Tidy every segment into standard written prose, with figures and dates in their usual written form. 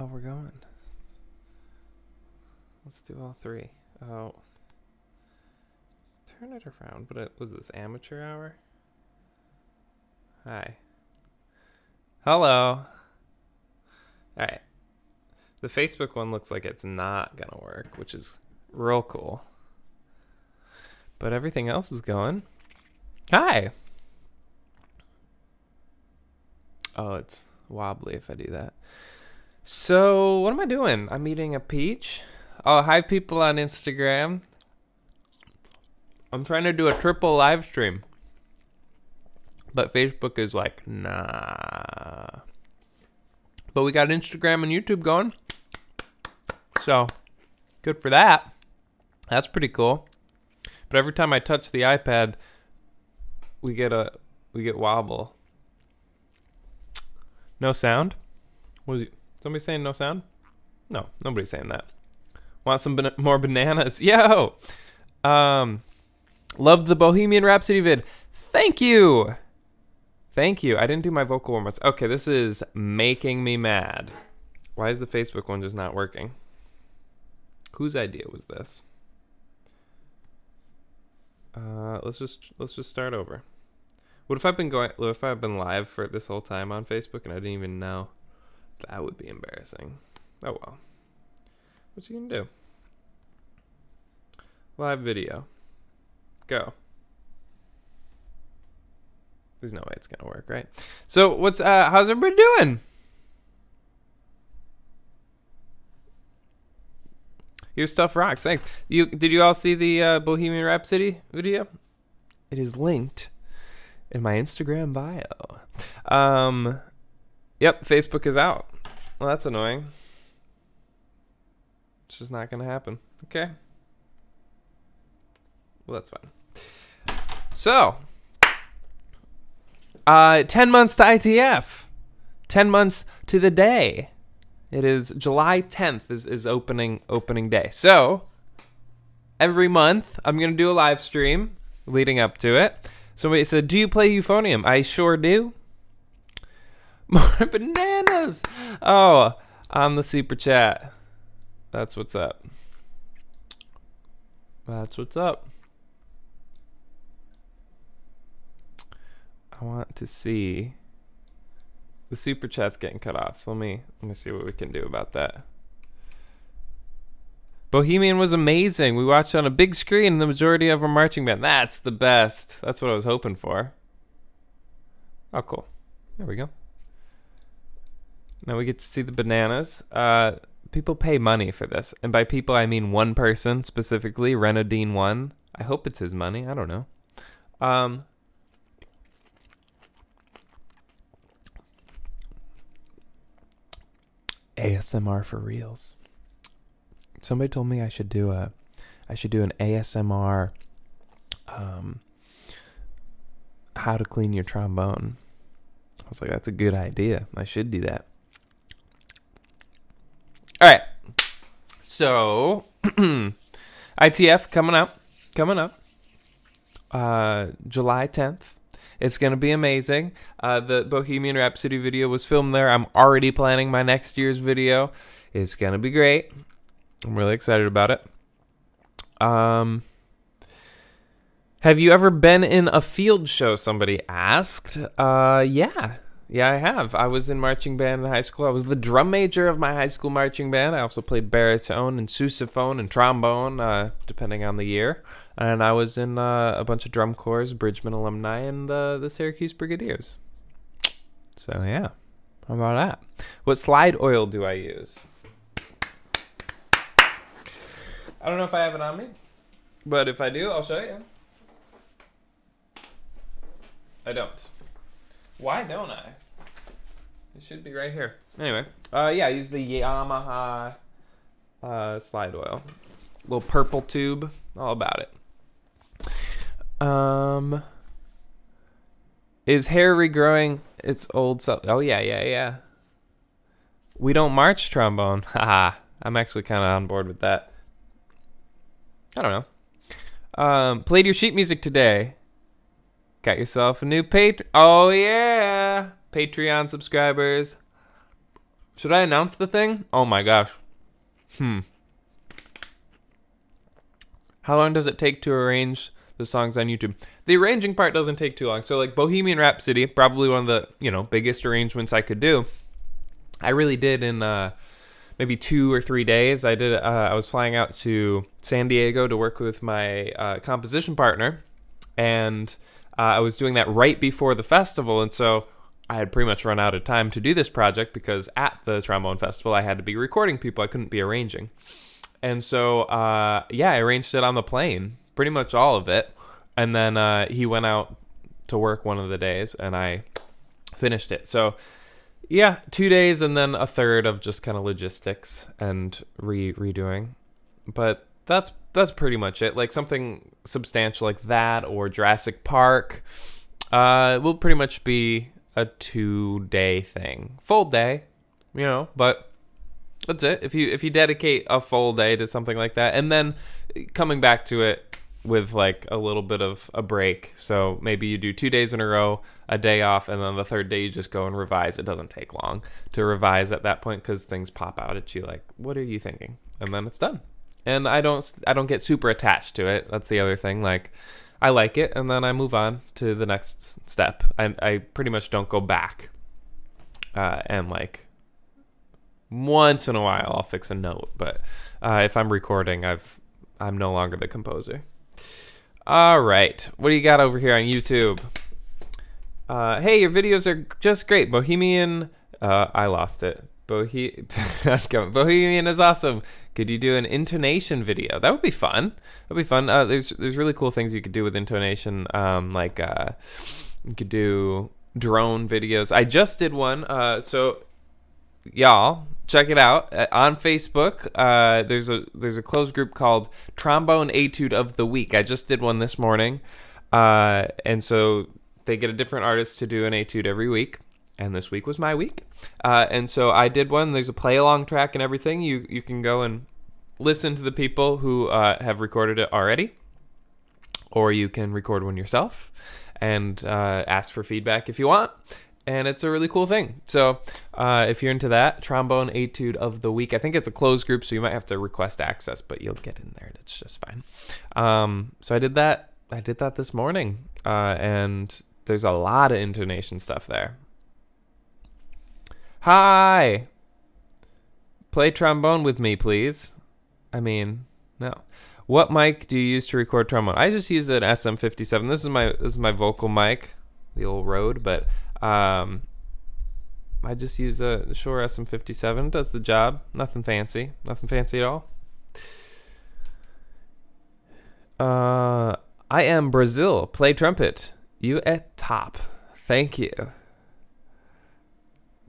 Oh, we're going. Let's do all three. Oh. Turn it around. But was this amateur hour? Hi. Hello. Alright. The Facebook one looks like it's not gonna work, which is real cool. But everything else is going. Hi. Oh, it's wobbly if I do that. So, what am I doing? I'm eating a peach. Oh, hi people on Instagram. I'm trying to do a triple live stream. But Facebook is like, nah. But we got Instagram and YouTube going. So, good for that. That's pretty cool. But every time I touch the iPad, we get wobble. No sound? Somebody saying no sound? No, nobody's saying that. Want some more bananas? Yo! Loved the Bohemian Rhapsody vid. Thank you! Thank you. I didn't do my vocal warm-ups. Okay, this is making me mad. Why is the Facebook one just not working? Whose idea was this? Let's just start over. What if I've been live for this whole time on Facebook and I didn't even know? That would be embarrassing. Oh well. What you gonna do? Live video. Go. There's no way it's gonna work, right? So how's everybody doing? Your stuff rocks. Thanks. Did you all see the Bohemian Rhapsody video? It is linked in my Instagram bio. Yep, Facebook is out. Well, that's annoying. It's just not gonna happen. Okay. Well, that's fine. So, 10 months to ITF. 10 months to the day. It is July 10th is opening day. So, every month, I'm going to do a live stream leading up to it. Somebody said, do you play euphonium? I sure do. More bananas. Oh, on the super chat. That's what's up. That's what's up. I want to see. The super chat's getting cut off, so let me see what we can do about that. Bohemian was amazing. We watched it on a big screen in the majority of our marching band. That's the best. That's what I was hoping for. Oh, cool. There we go. Now we get to see the bananas. People pay money for this. And by people, I mean one person specifically, Renadine1. I hope it's his money. I don't know. ASMR for reals. Somebody told me I should do an ASMR how to clean your trombone. I was like, that's a good idea. I should do that. All right. So, ITF coming up. July 10th. It's going to be amazing. The Bohemian Rhapsody video was filmed there. I'm already planning my next year's video. It's going to be great. I'm really excited about it. Have you ever been in a field show? Somebody asked. Yeah, I have. I was in marching band in high school. I was the drum major of my high school marching band. I also played baritone and sousaphone and trombone, depending on the year. And I was in a bunch of drum corps, Bridgman alumni, and the Syracuse Brigadiers. So, yeah. How about that? What slide oil do I use? I don't know if I have it on me. But if I do, I'll show you. I don't. Why don't I? It should be right here. Anyway. Yeah, I use the Yamaha slide oil. Little purple tube. All about it. Is hair regrowing its old self? Oh, yeah. We don't march trombone. Haha. I'm actually kind of on board with that. I don't know. Played your sheet music today. Got yourself a new Oh, yeah. Patreon subscribers. Should I announce the thing? Oh my gosh. How long does it take to arrange the songs on YouTube? The arranging part doesn't take too long. So like Bohemian Rhapsody, probably one of the, biggest arrangements I could do. I really did in maybe 2 or 3 days. I was flying out to San Diego to work with my composition partner, and I was doing that right before the festival, and so I had pretty much run out of time to do this project because at the Trombone Festival I had to be recording people. I couldn't be arranging. And so, I arranged it on the plane, pretty much all of it. And then he went out to work one of the days, and I finished it. So, 2 days and then a third of just kind of logistics and redoing. But that's pretty much it. Like something substantial like that or Jurassic Park will pretty much be a 2-day thing. Full day, but that's it. If you dedicate a full day to something like that, and then coming back to it with like a little bit of a break. So maybe you do 2 days in a row, a day off, and then the third day you just go and revise. It doesn't take long to revise at that point because things pop out at you like, what are you thinking? And then it's done. And I don't get super attached to it. That's the other thing. Like, I like it, and then I move on to the next step. I pretty much don't go back. And like once in a while I'll fix a note, but if I'm recording, I'm no longer the composer. All right, what do you got over here on YouTube? Hey, your videos are just great. Bohemian, I lost it. Bohemian is awesome. Could you do an intonation video? That would be fun. That'd be fun. There's really cool things you could do with intonation. You could do drone videos. I just did one. So y'all check it out on Facebook. There's a closed group called Trombone Etude of the Week. I just did one this morning, and so they get a different artist to do an etude every week. And this week was my week. And so I did one. There's a play-along track and everything. You can go and listen to the people who have recorded it already. Or you can record one yourself and ask for feedback if you want. And it's a really cool thing. So if you're into that, Trombone Etude of the Week. I think it's a closed group, so you might have to request access, but you'll get in there. It's just fine. So I did that. I did that this morning. And there's a lot of intonation stuff there. Hi! Play trombone with me, please. I mean, no. What mic do you use to record trombone? I just use an SM57. This is my vocal mic, the old Rode, but I just use a Shure SM57. It does the job. Nothing fancy. Nothing fancy at all. I am Brazil. Play trumpet. You at top. Thank you.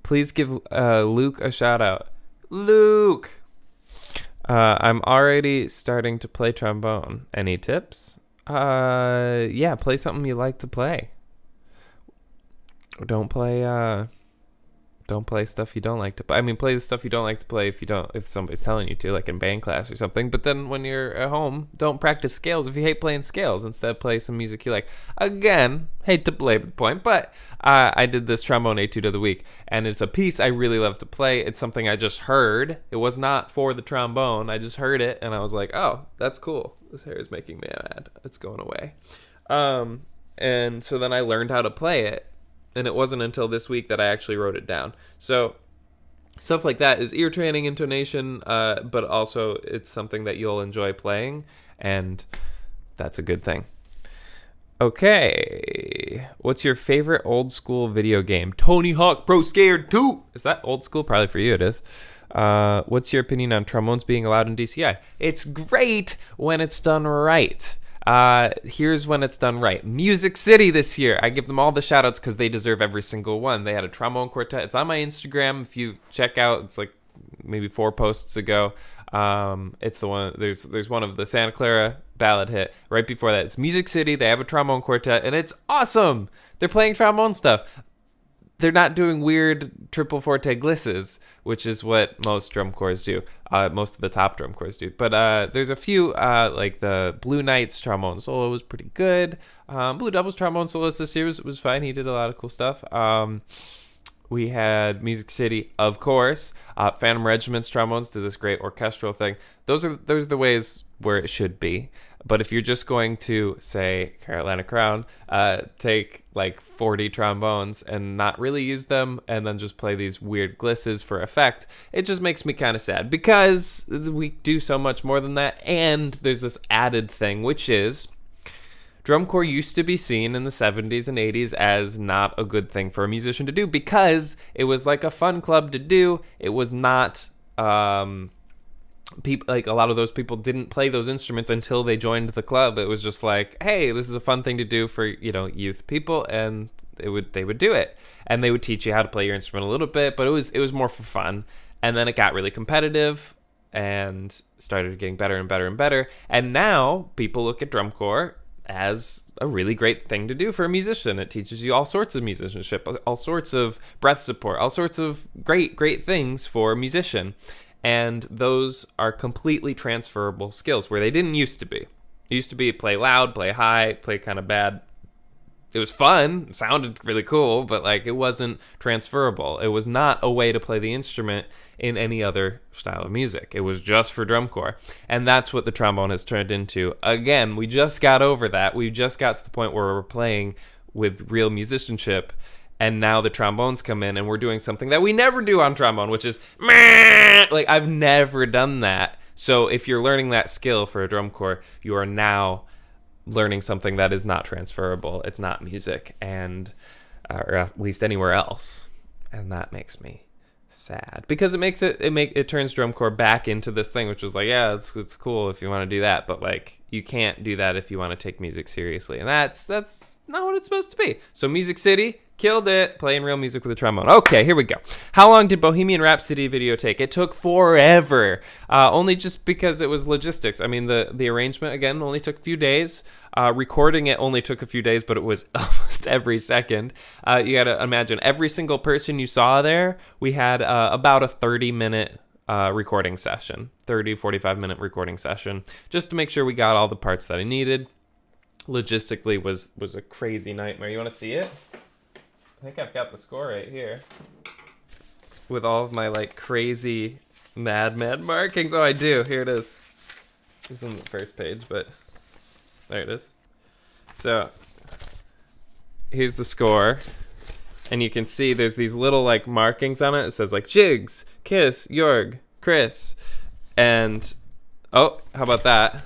Please give Luke a shout out. Luke! I'm already starting to play trombone. Any tips? Play something you like to play. Don't play stuff you don't like to play. I mean, play the stuff you don't like to play if somebody's telling you to, like in band class or something. But then when you're at home, don't practice scales if you hate playing scales. Instead, play some music you like. Again, hate to belabor the point, but I did this Trombone Etude of the Week, and it's a piece I really love to play. It's something I just heard. It was not for the trombone. I just heard it, and I was like, oh, that's cool. This hair is making me mad. It's going away. And so then I learned how to play it. And it wasn't until this week that I actually wrote it down. So stuff like that is ear training, intonation, but also it's something that you'll enjoy playing, and that's a good thing. Okay, what's your favorite old school video game? Tony Hawk Pro Skater 2. Is that old school? Probably for you it is. What's your opinion on trombones being allowed in DCI? It's great when it's done right. Here's when it's done right. Music City this year. I give them all the shout outs because they deserve every single one. They had a trombone quartet. It's on my Instagram. If you check out, it's like maybe 4 posts ago. It's the one, there's one of the Santa Clara ballad hit. Right before that, it's Music City. They have a trombone quartet, and it's awesome. They're playing trombone stuff. They're not doing weird triple forte glisses, which is what most drum corps do. Most of the top drum corps do. But there's a few, like the Blue Knights trombone solo was pretty good. Blue Devils trombone solo this year was fine. He did a lot of cool stuff. We had Music City, of course. Phantom Regiment's trombones did this great orchestral thing. Those are the ways where it should be. But if you're just going to, say, Carolina Crown, take like 40 trombones and not really use them and then just play these weird glisses for effect, it just makes me kind of sad because we do so much more than that. And there's this added thing, which is drum corps used to be seen in the 70s and 80s as not a good thing for a musician to do because it was like a fun club to do. It was not... people, like a lot of those people didn't play those instruments until they joined the club. It was just like, hey, this is a fun thing to do for, youth people, and they would do it, and they would teach you how to play your instrument a little bit, but it was more for fun. And then it got really competitive and started getting better and better and better, and now people look at drum corps as a really great thing to do for a musician. It teaches you all sorts of musicianship, all sorts of breath support, all sorts of great things for a musician. And those are completely transferable skills where they didn't used to be. It used to be play loud, play high, play kind of bad. It was fun, it sounded really cool, but like it wasn't transferable. It was not a way to play the instrument in any other style of music. It was just for drum corps. And that's what the trombone has turned into. Again, we just got over that. We just got to the point where we're playing with real musicianship. And now the trombones come in and we're doing something that we never do on trombone, which is meh! Like I've never done that. So if you're learning that skill for a drum corps, you are now learning something that is not transferable. It's not music, and or at least anywhere else. And that makes me sad because it turns drum corps back into this thing, which was like, yeah, it's cool if you want to do that, but like you can't do that if you want to take music seriously, and that's not what it's supposed to be. So Music City killed it, playing real music with a trombone. Okay, here we go. How long did Bohemian Rhapsody video take? It took forever, only just because it was logistics. I mean, the arrangement, again, only took a few days. Recording it only took a few days, but it was almost every second. You got to imagine, every single person you saw there, we had about a 30-minute recording session, 45-minute recording session, just to make sure we got all the parts that I needed. Logistically was a crazy nightmare. You want to see it? I think I've got the score right here with all of my like crazy mad markings. Oh, I do. Here it is. It's on the first page, but there it is. So here's the score, and you can see there's these little like markings on it. It says like Jigs, Kiss, Jorg, Chris, and oh, how about that?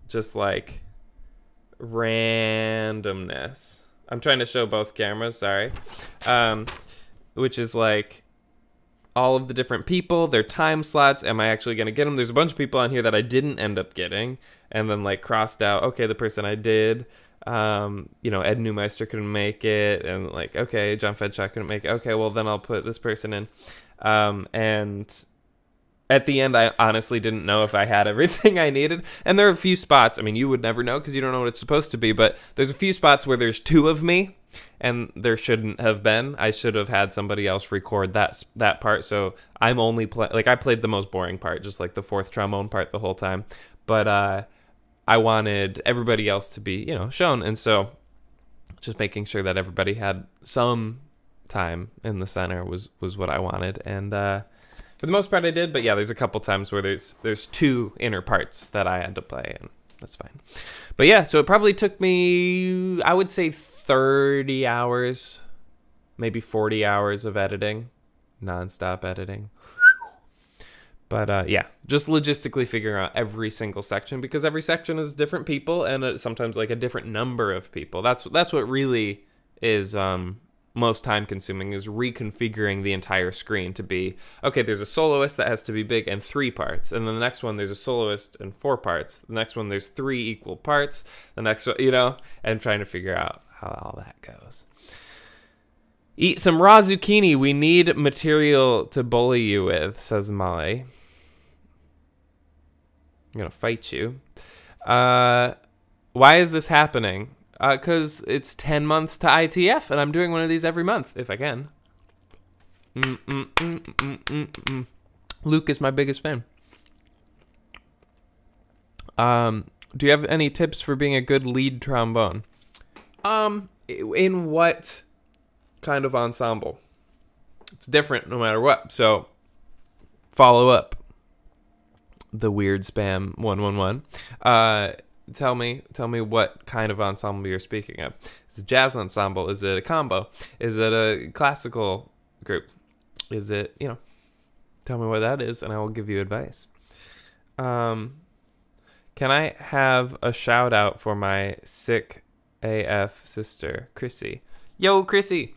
Just like randomness. I'm trying to show both cameras, sorry. Which is like all of the different people, their time slots. Am I actually going to get them? There's a bunch of people on here that I didn't end up getting, and then like crossed out, okay, the person I did. Ed Newmeister couldn't make it, and like, okay, John Fedshaw couldn't make it. Okay, well then I'll put this person in. And at the end, I honestly didn't know if I had everything I needed. And there are a few spots, I mean, you would never know because you don't know what it's supposed to be, but there's a few spots where there's two of me, and there shouldn't have been. I should have had somebody else record that part, so I'm only I played the most boring part, just like the fourth trombone part the whole time. But I wanted everybody else to be, shown, and so just making sure that everybody had some time in the center was what I wanted, and for the most part I did, but yeah, there's a couple times where there's two inner parts that I had to play, and that's fine. But yeah, so it probably took me, I would say 30 hours, maybe 40 hours of editing, non-stop editing. But yeah, just logistically figuring out every single section, because every section is different people, and sometimes like a different number of people. That's what really is most time consuming, is reconfiguring the entire screen to be, okay, there's a soloist that has to be big and 3 parts, and then the next one there's a soloist and 4 parts, the next one there's 3 equal parts, the next one, and trying to figure out how all that goes. Eat some raw zucchini, we need material to bully you with, says Molly. I'm gonna fight you. Why is this happening? Because it's 10 months to ITF, and I'm doing one of these every month, if I can. Luke is my biggest fan. Do you have any tips for being a good lead trombone? In what kind of ensemble? It's different no matter what. So follow up the weird spam 111. Tell me what kind of ensemble you're speaking of. Is it a jazz ensemble? Is it a combo? Is it a classical group? Is it, tell me what that is and I will give you advice. Can I have a shout out for my sick AF sister, Chrissy? Yo, Chrissy.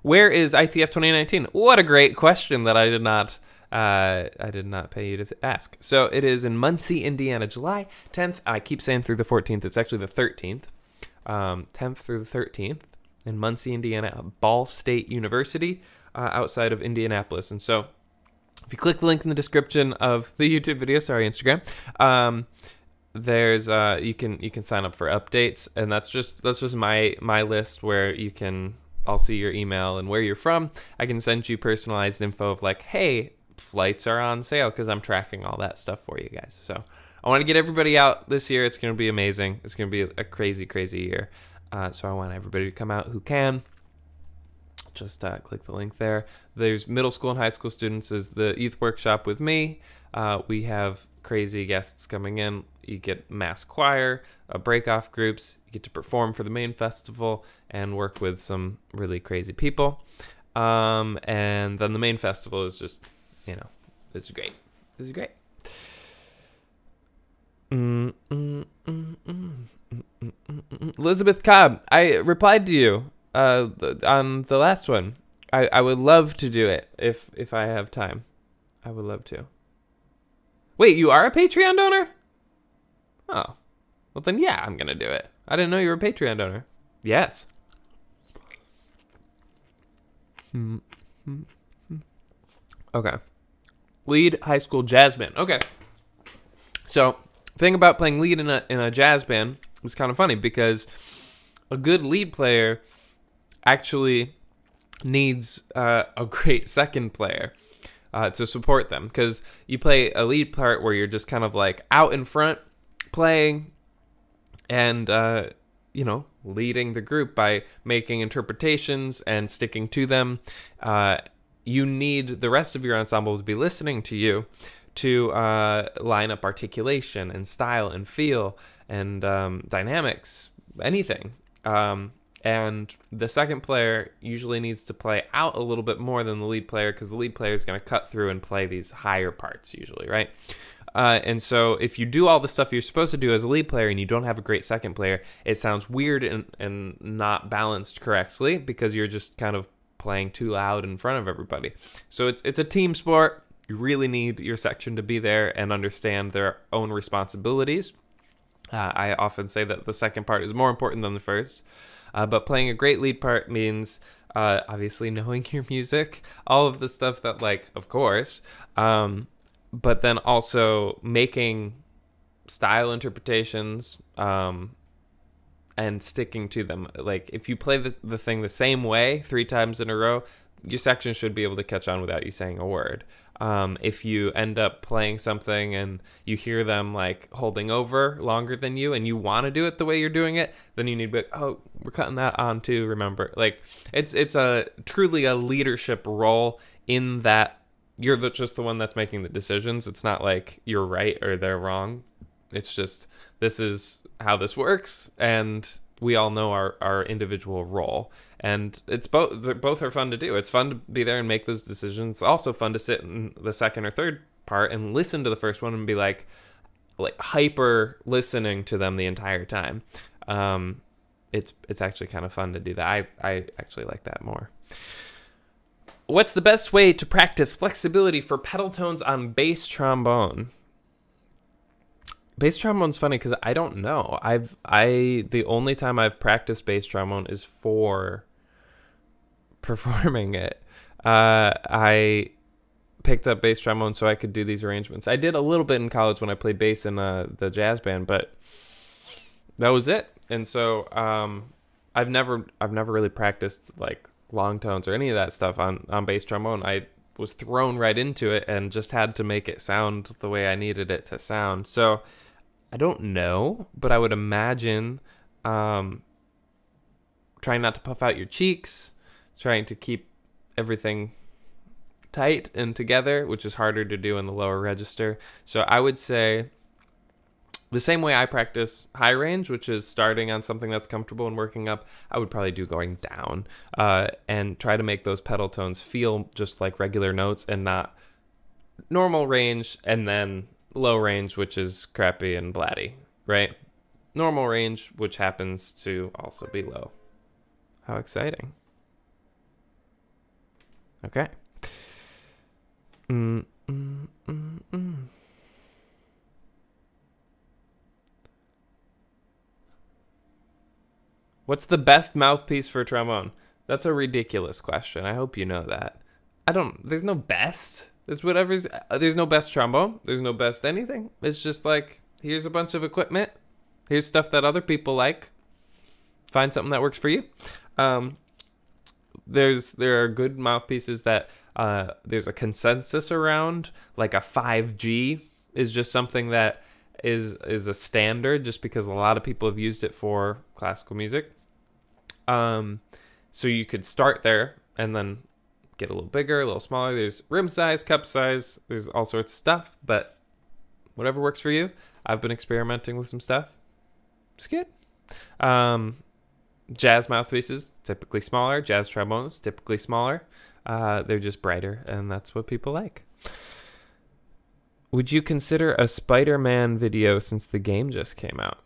Where is ITF 2019? What a great question that I did not pay you to ask. So it is in Muncie, Indiana, July 10th. I keep saying through the 14th. It's actually the 13th. 10th through the 13th in Muncie, Indiana, at Ball State University, outside of Indianapolis. And so if you click the link in the description of the YouTube video, Instagram, there's you can sign up for updates, and that's just my list where I'll see your email and where you're from. I can send you personalized info of like, hey, flights are on sale, because I'm tracking all that stuff for you guys. So I want to get everybody out this year. It's going to be amazing. It's going to be a crazy, crazy year. So I want everybody to come out who can. Just click the link there. There's middle school and high school students is the youth workshop with me. We have crazy guests coming in. You get mass choir, break-off groups. You get to perform for the main festival and work with some really crazy people. And then the main festival is just, this is great. This is great. Elizabeth Cobb, I replied to you on the last one. I would love to do it if I have time. I would love to. Wait, you are a Patreon donor? Oh. Well then, yeah, I'm going to do it. I didn't know you were a Patreon donor. Yes. Okay. Lead high school jazz band. Okay. So, thing about playing lead in a jazz band is kind of funny, because a good lead player actually needs a great second player to support them, because you play a lead part where you're just kind of like out in front playing and leading the group by making interpretations and sticking to them. You need the rest of your ensemble to be listening to you to line up articulation and style and feel and dynamics, anything. And the second player usually needs to play out a little bit more than the lead player, because the lead player is going to cut through and play these higher parts usually, right? And so if you do all the stuff you're supposed to do as a lead player and you don't have a great second player, it sounds weird and not balanced correctly, because you're just kind of playing too loud in front of everybody. So it's a team sport. You really need your section to be there and understand their own responsibilities. I often say that the second part is more important than the first. But playing a great lead part means obviously knowing your music, all of the stuff that, like, of course, but then also making style interpretations and sticking to them. Like, if you play the thing the same way 3 times in a row, your section should be able to catch on without you saying a word. If you end up playing something and you hear them like holding over longer than you and you want to do it the way you're doing it, then you need to be like, oh, we're cutting that on too, remember. Like, it's a truly a leadership role in that you're just the one that's making the decisions. It's not like you're right or they're wrong. It's just, this is how this works, and we all know our individual role. And it's both are fun to do. It's fun to be there and make those decisions. It's also fun to sit in the second or third part and listen to the first one and be like hyper listening to them the entire time. It's actually kind of fun to do that. I actually like that more. What's the best way to practice flexibility for pedal tones on bass trombone? Bass trombone's funny because I don't know. The only time I've practiced bass trombone is for performing it. I picked up bass trombone so I could do these arrangements. I did a little bit in college when I played bass in the jazz band, but that was it. And so I've never really practiced like long tones or any of that stuff on bass trombone. I was thrown right into it and just had to make it sound the way I needed it to sound. So I don't know, but I would imagine trying not to puff out your cheeks, trying to keep everything tight and together, which is harder to do in the lower register. So I would say the same way I practice high range, which is starting on something that's comfortable and working up, I would probably do going down, and try to make those pedal tones feel just like regular notes and not normal range and then low range, which is crappy and blatty, right? Normal range, which happens to also be low. How exciting. Okay. What's the best mouthpiece for trombone? That's a ridiculous question. I hope you know that. There's no best. There's no best trombone. There's no best anything. It's just like, here's a bunch of equipment. Here's stuff that other people like. Find something that works for you. There are good mouthpieces that there's a consensus around, like a 5G is just something that is a standard just because a lot of people have used it for classical music. So you could start there and then get a little bigger, a little smaller. There's rim size, cup size, there's all sorts of stuff, but whatever works for you. I've been experimenting with some stuff. It's good. Jazz mouthpieces, typically smaller. Jazz trombones, typically smaller. They're just brighter, and that's what people like. Would you consider a Spider-Man video since the game just came out?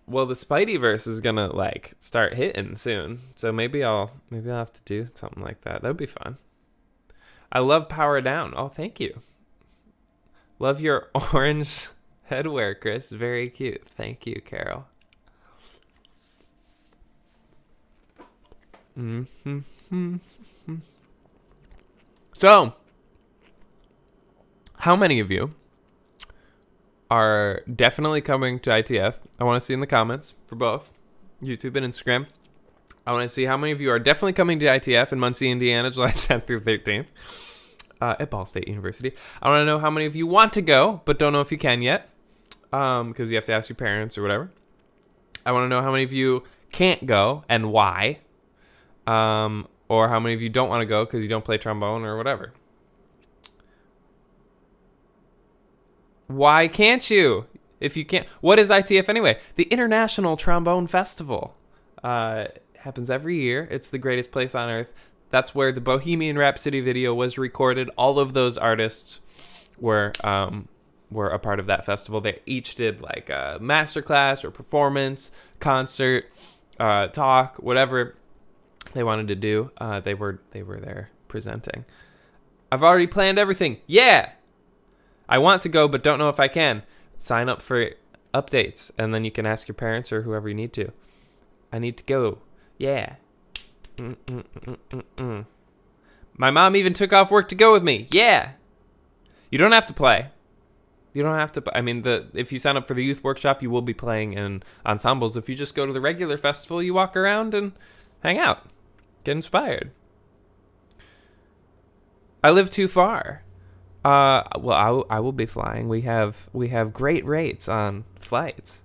Well, the Spideyverse is gonna start hitting soon, so maybe I'll have to do something like that. That'd be fun. I love Power Down. Oh, thank you. Love your orange headwear, Chris. Very cute. Thank you, Carol. So, how many of you are definitely coming to ITF? I want to see in the comments for both YouTube and Instagram. I want to see how many of you are definitely coming to ITF in Muncie, Indiana, July 10th through 13th at Ball State University. I want to know how many of you want to go but don't know if you can yet, because you have to ask your parents or whatever. I want to know how many of you can't go and why, or how many of you don't want to go because you don't play trombone or whatever. Why can't you? If you can't, what is ITF anyway? The International Trombone Festival. Happens every year. It's the greatest place on earth. That's where the Bohemian Rhapsody video was recorded. All of those artists were a part of that festival. They each did like a masterclass or performance, concert, talk, whatever they wanted to do. They were there presenting. I've already planned everything. Yeah. I want to go, but don't know if I can. Sign up for updates, and then you can ask your parents or whoever you need to. I need to go. Yeah. My mom even took off work to go with me. Yeah. You don't have to play. You don't have to. I mean, if you sign up for the youth workshop, you will be playing in ensembles. If you just go to the regular festival, you walk around and hang out. Get inspired. I live too far. Well, I will be flying. We have great rates on flights.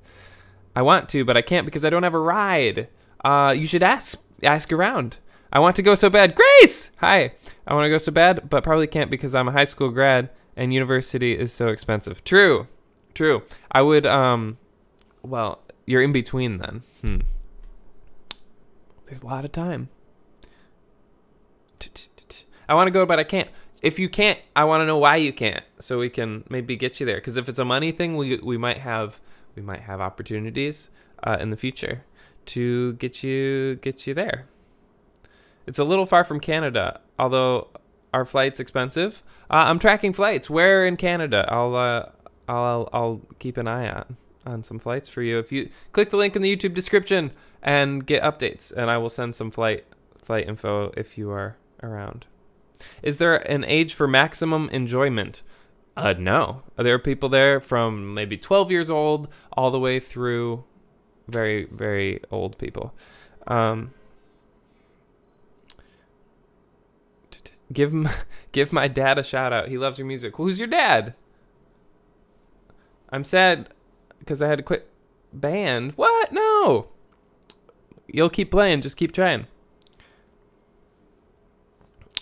I want to, but I can't because I don't have a ride. You should ask around. I want to go so bad. Grace! Hi. I want to go so bad, but probably can't because I'm a high school grad and university is so expensive. True. I would, well, you're in between then. There's a lot of time. I want to go, but I can't. If you can't, I want to know why you can't, so we can maybe get you there. Because if it's a money thing, we might have opportunities in the future to get you there. It's a little far from Canada, although our flight's expensive. I'm tracking flights. Where in Canada? I'll keep an eye on some flights for you. If you click the link in the YouTube description and get updates, and I will send some flight info if you are around. Is there an age for maximum enjoyment? No. There are people there from maybe 12 years old all the way through very, very old people. Give my dad a shout out. He loves your music. Who's your dad? I'm sad because I had to quit band. What? No. you'll keep playing. Just keep trying.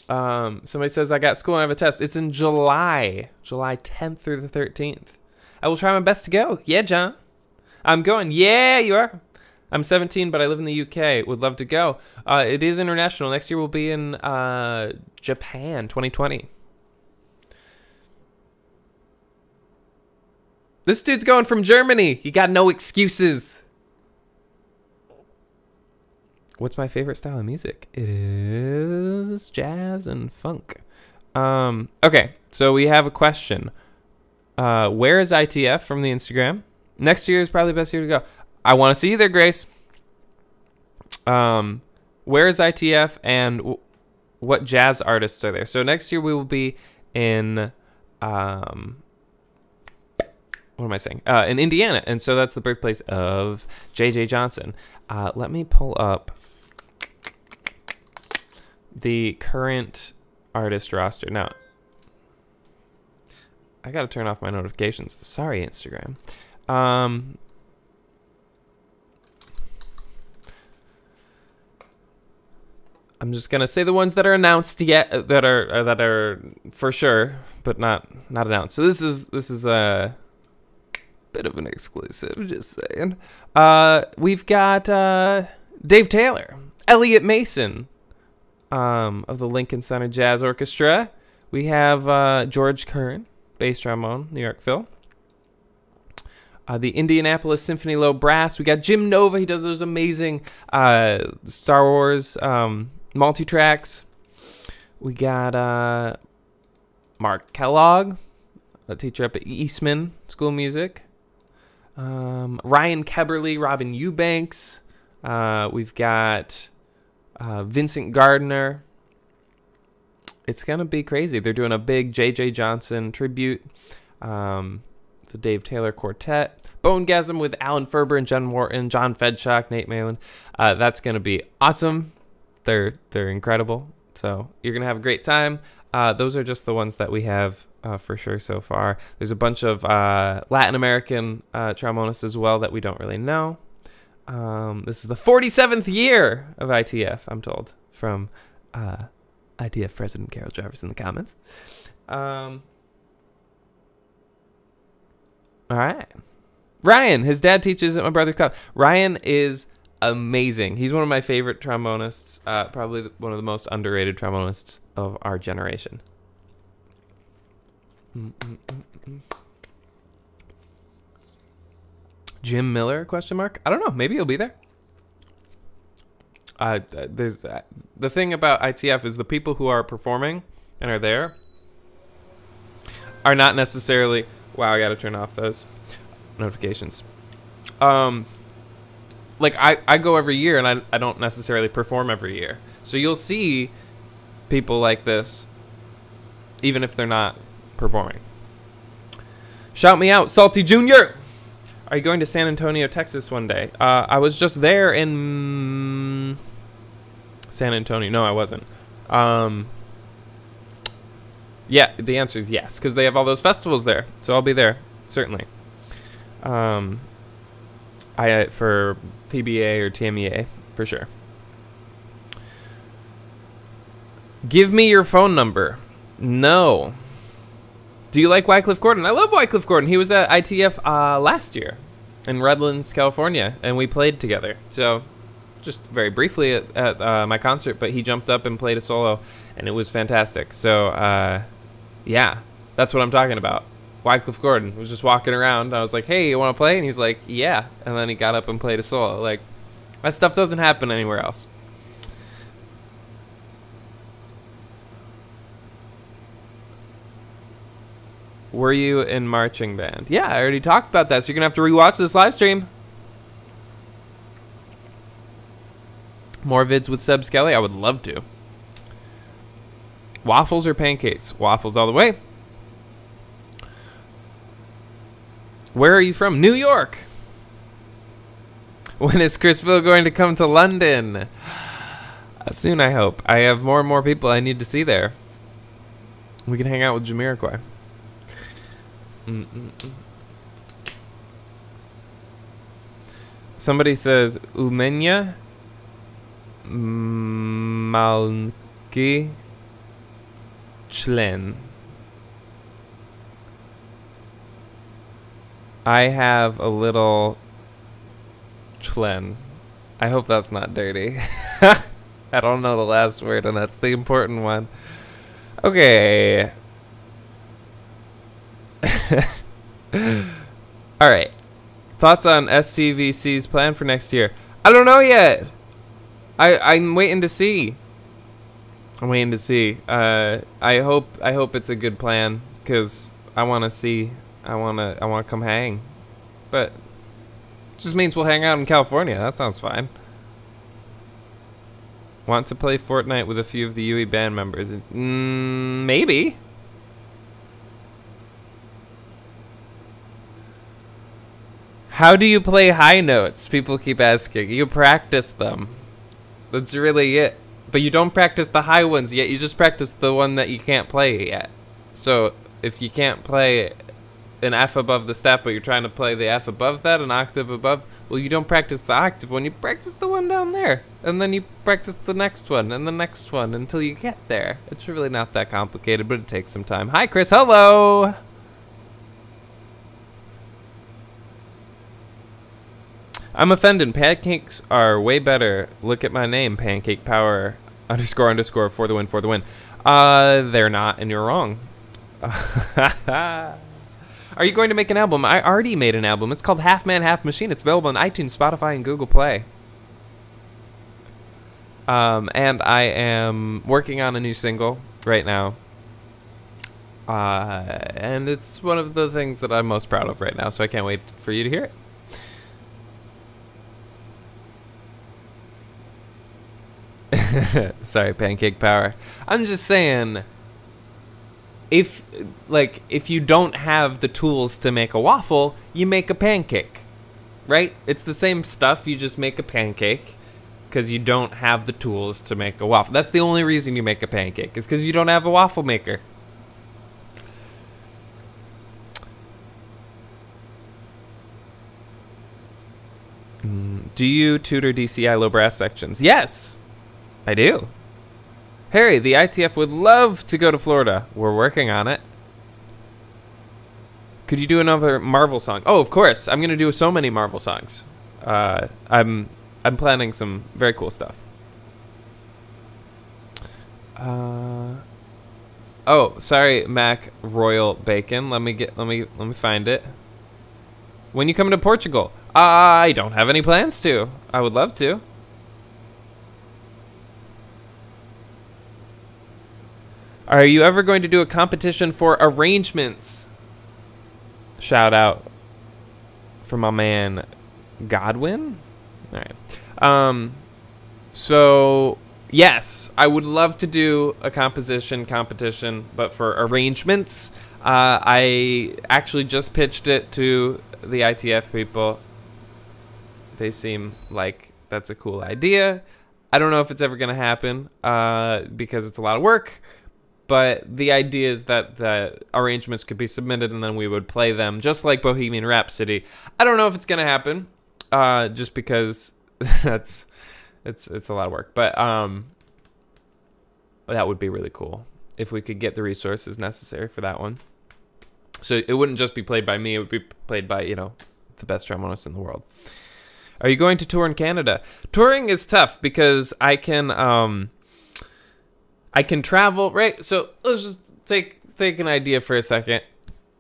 Somebody says, I got school and I have a test. It's in July 10th through the 13th. I will try my best to go. Yeah, John. I'm going. Yeah, you are. I'm 17, but I live in the UK. Would love to go. It is international. Next year we'll be in Japan, 2020. This dude's going from Germany. You got no excuses. What's my favorite style of music? It is jazz and funk. Okay, so we have a question. Where is ITF from the Instagram? Next year is probably the best year to go. I want to see you there, Grace. Where is ITF and what jazz artists are there? So next year we will be in... what am I saying? In Indiana. And so that's the birthplace of J.J. Johnson. Let me pull up the current artist roster. Now, I got to turn off my notifications. Sorry, Instagram. I'm just going to say the ones that are announced yet, that are for sure, but not announced. So this is a bit of an exclusive, just saying. We've got Dave Taylor, Elliot Mason of the Lincoln Center Jazz Orchestra. We have George Kern, bass trombone, New York Phil. The Indianapolis Symphony Low Brass. We got Jim Nova. He does those amazing Star Wars multi-tracks. We got Mark Kellogg, a teacher up at Eastman School of Music. Ryan Keberly, Robin Eubanks. We've got Vincent Gardner. It's going to be crazy. They're doing a big J.J. Johnson tribute. The Dave Taylor Quartet. Bonegasm with Alan Ferber and Jen Wharton, John Fedshock, Nate Malin. That's going to be awesome. They're incredible. So you're going to have a great time. Those are just the ones that we have for sure so far. There's a bunch of Latin American trombonists as well that we don't really know. This is the 47th year of ITF, I'm told, from ITF President Carol Jarvis in the comments. All right. Ryan, his dad teaches at my brother's club. Ryan is amazing. He's one of my favorite trombonists, probably one of the most underrated trombonists of our generation. Jim Miller, question mark? I don't know. Maybe he'll be there. There's the thing about ITF is the people who are performing and are there are not necessarily... Wow, I got to turn off those notifications. Like, I go every year, and I don't necessarily perform every year. So you'll see people like this, even if they're not performing. Shout me out, Salty Jr. Are you going to San Antonio, Texas one day? I was just there in San Antonio. No, I wasn't. Yeah, the answer is yes, because they have all those festivals there. So I'll be there, certainly. For TBA or TMEA, for sure. Give me your phone number. No. Do you like Wycliffe Gordon? I love Wycliffe Gordon. He was at ITF last year in Redlands, California, and we played together. So just very briefly at my concert, but he jumped up and played a solo, and it was fantastic. So, yeah, that's what I'm talking about. Wycliffe Gordon was just walking around. I was like, hey, you want to play? And he's like, yeah. And then he got up and played a solo. Like, that stuff doesn't happen anywhere else. Were you in marching band? Yeah, I already talked about that, so you're going to have to rewatch this live stream. More vids with Seb Skelly? I would love to. Waffles or pancakes? Waffles all the way. Where are you from? New York. When is Chris Bill going to come to London? Soon, I hope. I have more and more people I need to see there. We can hang out with Jamiroquai. Somebody says Umenya. Malki Chlen. I have a little chlen. I hope that's not dirty. I don't know the last word, and that's the important one. Okay. All right. Thoughts on SCVC's plan for next year? I don't know yet. I'm waiting to see. I'm waiting to see. I hope it's a good plan, because I want to see. I want to come hang. But it just means we'll hang out in California. That sounds fine. Want to play Fortnite with a few of the UE band members? Maybe. How do you play high notes? People keep asking. You practice them. That's really it. But you don't practice the high ones yet. You just practice the one that you can't play yet. So if you can't play an F above the step, but you're trying to play the F above that, an octave above, well, you don't practice the octave one. You practice the one down there. And then you practice the next one and the next one until you get there. It's really not that complicated, but it takes some time. Hi, Chris. Hello. I'm offended. Pancakes are way better. Look at my name, Pancake Power __ for the win, for the win. They're not, and you're wrong. Are you going to make an album? I already made an album. It's called Half Man, Half Machine. It's available on iTunes, Spotify, and Google Play. And I am working on a new single right now. And it's one of the things that I'm most proud of right now, so I can't wait for you to hear it. Sorry, Pancake Power. I'm just saying, if you don't have the tools to make a waffle, you make a pancake, right? It's the same stuff. You just make a pancake because you don't have the tools to make a waffle. That's the only reason you make a pancake, is because you don't have a waffle maker. Do you tutor DCI low brass sections? Yes, I do. Harry, the ITF would love to go to Florida. We're working on it. Could you do another Marvel song? Oh, of course. I'm going to do so many Marvel songs. I'm planning some very cool stuff. Oh, sorry, Mac Royal Bacon. Let me find it. When you come to Portugal? I don't have any plans to. I would love to. Are you ever going to do a competition for arrangements? Shout out from my man Godwin. All right. So yes, I would love to do a competition, but for arrangements. I actually just pitched it to the ITF people. They seem like that's a cool idea. I don't know if it's ever going to happen because it's a lot of work. But the idea is that the arrangements could be submitted and then we would play them, just like Bohemian Rhapsody. I don't know if it's going to happen, just because it's a lot of work. But that would be really cool if we could get the resources necessary for that one. So it wouldn't just be played by me. It would be played by, the best trombonist in the world. Are you going to tour in Canada? Touring is tough because I can travel, right? So let's just take an idea for a second.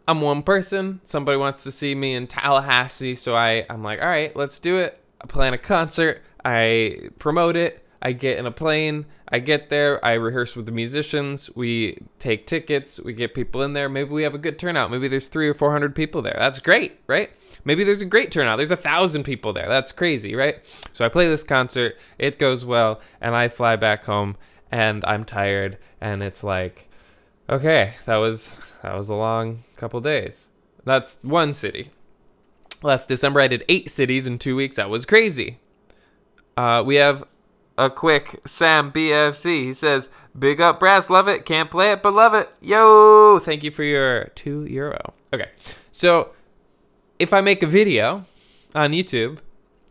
I'm one person. Somebody wants to see me in Tallahassee, so I'm like, all right, let's do it. I plan a concert. I promote it. I get in a plane. I get there. I rehearse with the musicians. We take tickets. We get people in there. Maybe we have a good turnout. Maybe there's 300 or 400 people there. That's great, right? Maybe there's a great turnout. There's 1,000 people there. That's crazy, right? So I play this concert. It goes well, and I fly back home. And I'm tired, and it's like, okay, that was a long couple days. That's one city. Last December, I did 8 cities in 2 weeks. That was crazy. We have a quick Sam BFC. He says, big up brass, love it. Can't play it, but love it. Yo, thank you for your €2. Okay, so if I make a video on YouTube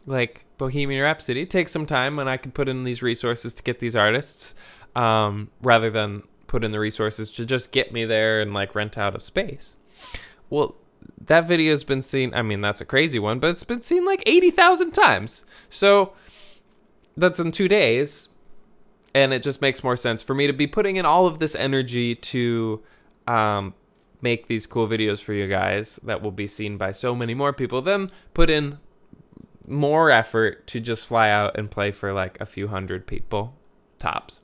like Bohemian Rhapsody, it takes some time, and I can put in these resources to get these artists, rather than put in the resources to just get me there and like rent out a space. Well, that video's been seen. I mean, that's a crazy one, but it's been seen like 80,000 times. So that's in 2 days. And it just makes more sense for me to be putting in all of this energy to make these cool videos for you guys that will be seen by so many more people, than put in more effort to just fly out and play for like a few hundred people tops.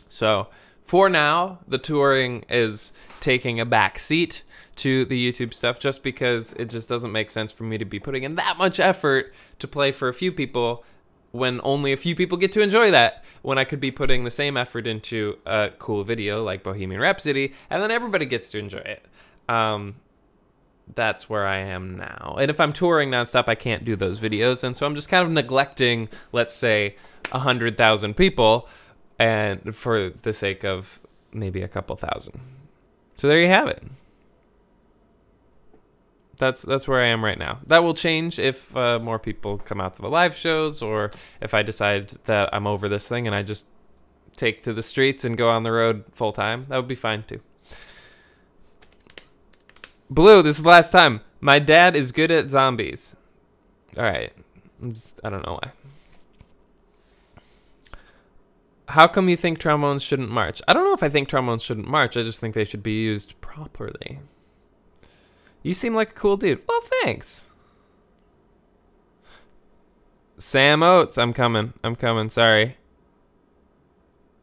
So for now, the touring is taking a back seat to the YouTube stuff, just because it just doesn't make sense for me to be putting in that much effort to play for a few people when only a few people get to enjoy that, when I could be putting the same effort into a cool video like Bohemian Rhapsody, and then everybody gets to enjoy it. That's where I am now. And if I'm touring nonstop, I can't do those videos, and so I'm just kind of neglecting, let's say, 100,000 people, and for the sake of maybe a couple thousand. So there you have it. That's where I am right now. That will change if more people come out to the live shows, or if I decide that I'm over this thing and I just take to the streets and go on the road full time. That would be fine too. Blue, this is the last time. My dad is good at zombies. All right. I don't know why. How come you think trombones shouldn't march? I don't know if I think trombones shouldn't march. I just think they should be used properly. You seem like a cool dude. Well, thanks. Sam Oates, I'm coming. Sorry.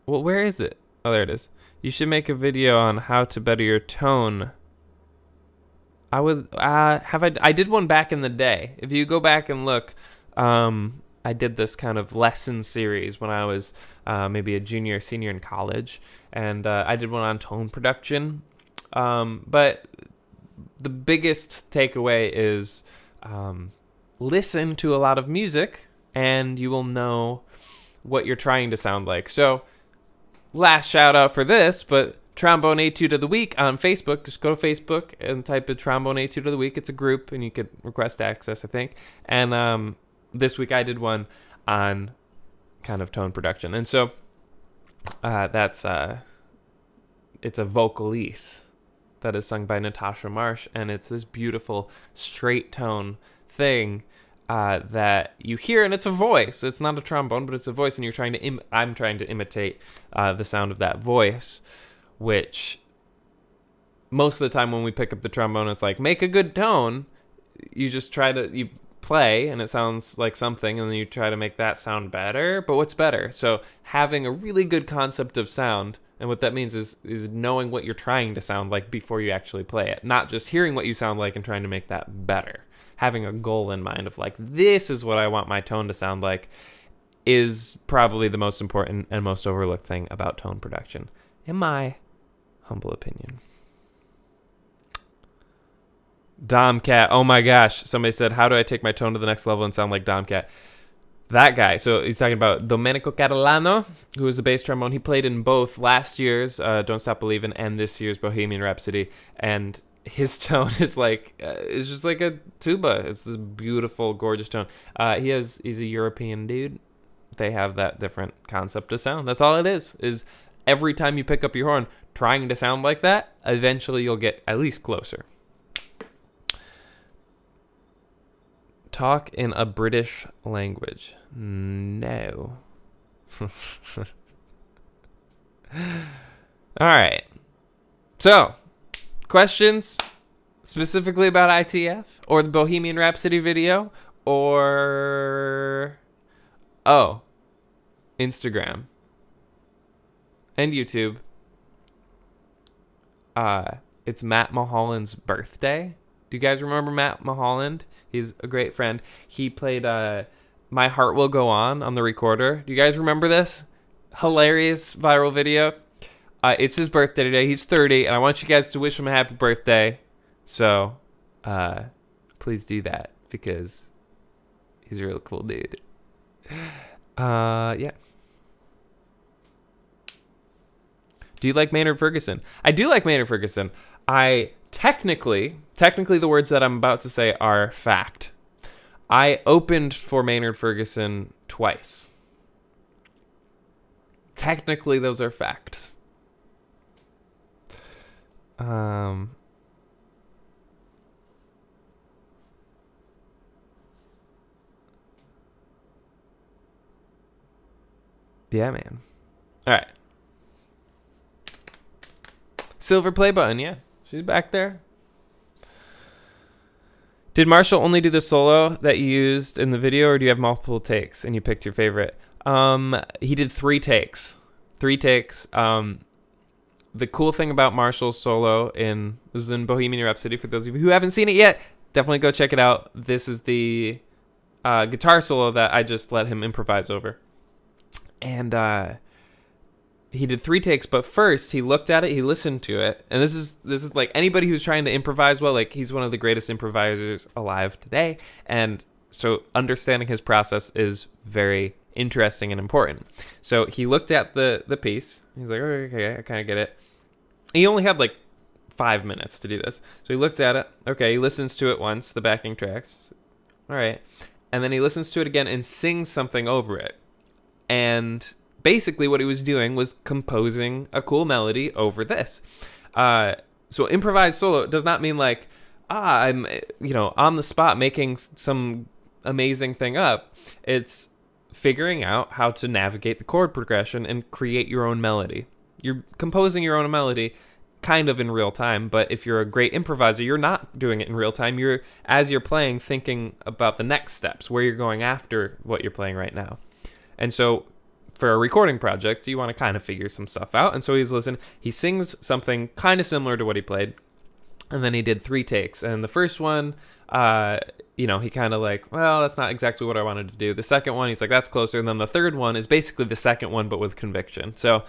Well, where is it? Oh, there it is. You should make a video on how to better your tone. I would I did one back in the day. If you go back and look, I did this kind of lesson series when I was maybe a junior or senior in college, and I did one on tone production. But the biggest takeaway is listen to a lot of music, and you will know what you're trying to sound like. So, last shout out for this, but Trombone Etude of the Week on Facebook. Just go to Facebook and type in Trombone Etude of the Week. It's a group, and you could request access, I think. And this week I did one on kind of tone production. And so it's a vocalise that is sung by Natasha Marsh, and it's this beautiful straight tone thing that you hear, and it's a voice. It's not a trombone, but it's a voice, and I'm trying to imitate the sound of that voice, which most of the time when we pick up the trombone, it's like, make a good tone. You just you play, and it sounds like something, and then you try to make that sound better. But what's better? So having a really good concept of sound, and what that means is knowing what you're trying to sound like before you actually play it. Not just hearing what you sound like and trying to make that better. Having a goal in mind of like, this is what I want my tone to sound like, is probably the most important and most overlooked thing about tone production, in my humble opinion. Domcat. Oh my gosh. Somebody said, how do I take my tone to the next level and sound like Domcat? That guy. So he's talking about Domenico Catalano, who is a bass trombone. He played in both last year's Don't Stop Believin' and this year's Bohemian Rhapsody. And his tone is like, it's just like a tuba. It's this beautiful, gorgeous tone. He's a European dude. They have that different concept of sound. That's all it is every time you pick up your horn, trying to sound like that, eventually you'll get at least closer. Talk in a British language. No. All right. So, questions specifically about ITF or the Bohemian Rhapsody video or Instagram and YouTube. It's Matt Mulholland's birthday. Do you guys remember Matt Mulholland? He's a great friend. He played My Heart Will Go On the recorder. Do you guys remember this? Hilarious viral video. It's his birthday today. He's 30, and I want you guys to wish him a happy birthday. So, please do that, because he's a real cool dude. Yeah. Do you like Maynard Ferguson? I do like Maynard Ferguson. I technically the words that I'm about to say are fact. I opened for Maynard Ferguson twice. Technically, those are facts. Yeah, man. All right. Silver play button, yeah. She's back there. Did Marshall only do the solo that you used in the video, or do you have multiple takes and you picked your favorite? He did 3 takes. 3 takes. The cool thing about Marshall's solo this is in Bohemian Rhapsody, for those of you who haven't seen it yet, definitely go check it out. This is the guitar solo that I just let him improvise over. And he did 3 takes, but first he looked at it, he listened to it, and this is like anybody who's trying to improvise well, like he's one of the greatest improvisers alive today, and so understanding his process is very interesting and important. So he looked at the piece, he's like, okay, I kind of get it. He only had like 5 minutes to do this, so he looked at it, okay, he listens to it once, the backing tracks, all right, and then he listens to it again and sings something over it, and basically what he was doing was composing a cool melody over this. So improvised solo does not mean like, I'm, on the spot making some amazing thing up. It's figuring out how to navigate the chord progression and create your own melody. You're composing your own melody kind of in real time, but if you're a great improviser, you're not doing it in real time. As you're playing, thinking about the next steps, where you're going after what you're playing right now. And so for a recording project, you want to kind of figure some stuff out. And so he's listening. He sings something kind of similar to what he played. And then he did 3 takes. And the first one, he kind of like, well, that's not exactly what I wanted to do. The second one, he's like, that's closer. And then the third one is basically the second one, but with conviction. So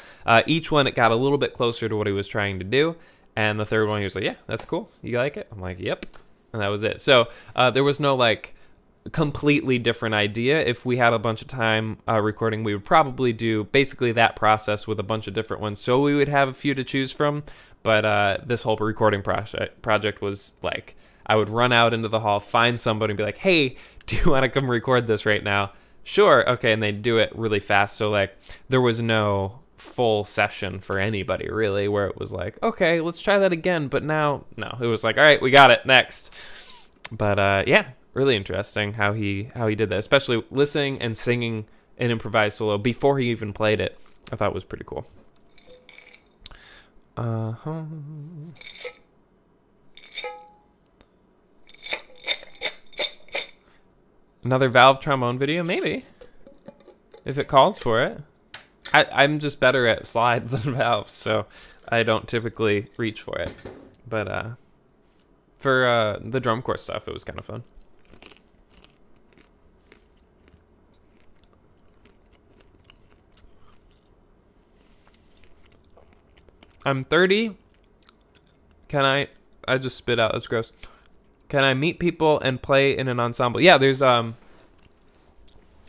each one, it got a little bit closer to what he was trying to do. And the third one, he was like, yeah, that's cool. You like it? I'm like, yep. And that was it. So there was no like completely different idea. If we had a bunch of time recording, we would probably do basically that process with a bunch of different ones, so we would have a few to choose from. But this whole recording project was like, I would run out into the hall, find somebody and be like, hey, do you want to come record this right now? Sure. Okay. And they'd do it really fast. So like there was no full session for anybody really where it was like, okay, let's try that again. But now, no, it was like, all right, we got it, next. But yeah, really interesting how he did that, especially listening and singing an improvised solo before he even played it. I thought was pretty cool. Another valve trombone video, maybe, if it calls for it. I'm just better at slides than valves, so I don't typically reach for it. But for the drum corps stuff, it was kind of fun. I'm 30. I just spit out, that's gross. Can I meet people and play in an ensemble? Yeah, there's, what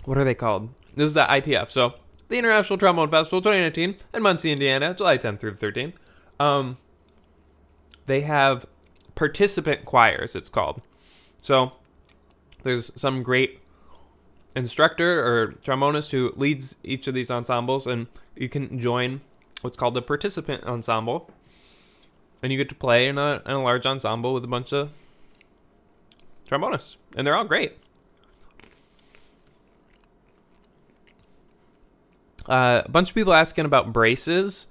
are they called? This is the ITF. So, the International Trombone Festival 2019 in Muncie, Indiana, July 10th through the 13th. They have participant choirs, it's called. So, there's some great instructor or trombonist who leads each of these ensembles, and you can join what's called a participant ensemble, and you get to play in a large ensemble with a bunch of trombonists, and they're all great. A bunch of people asking about braces.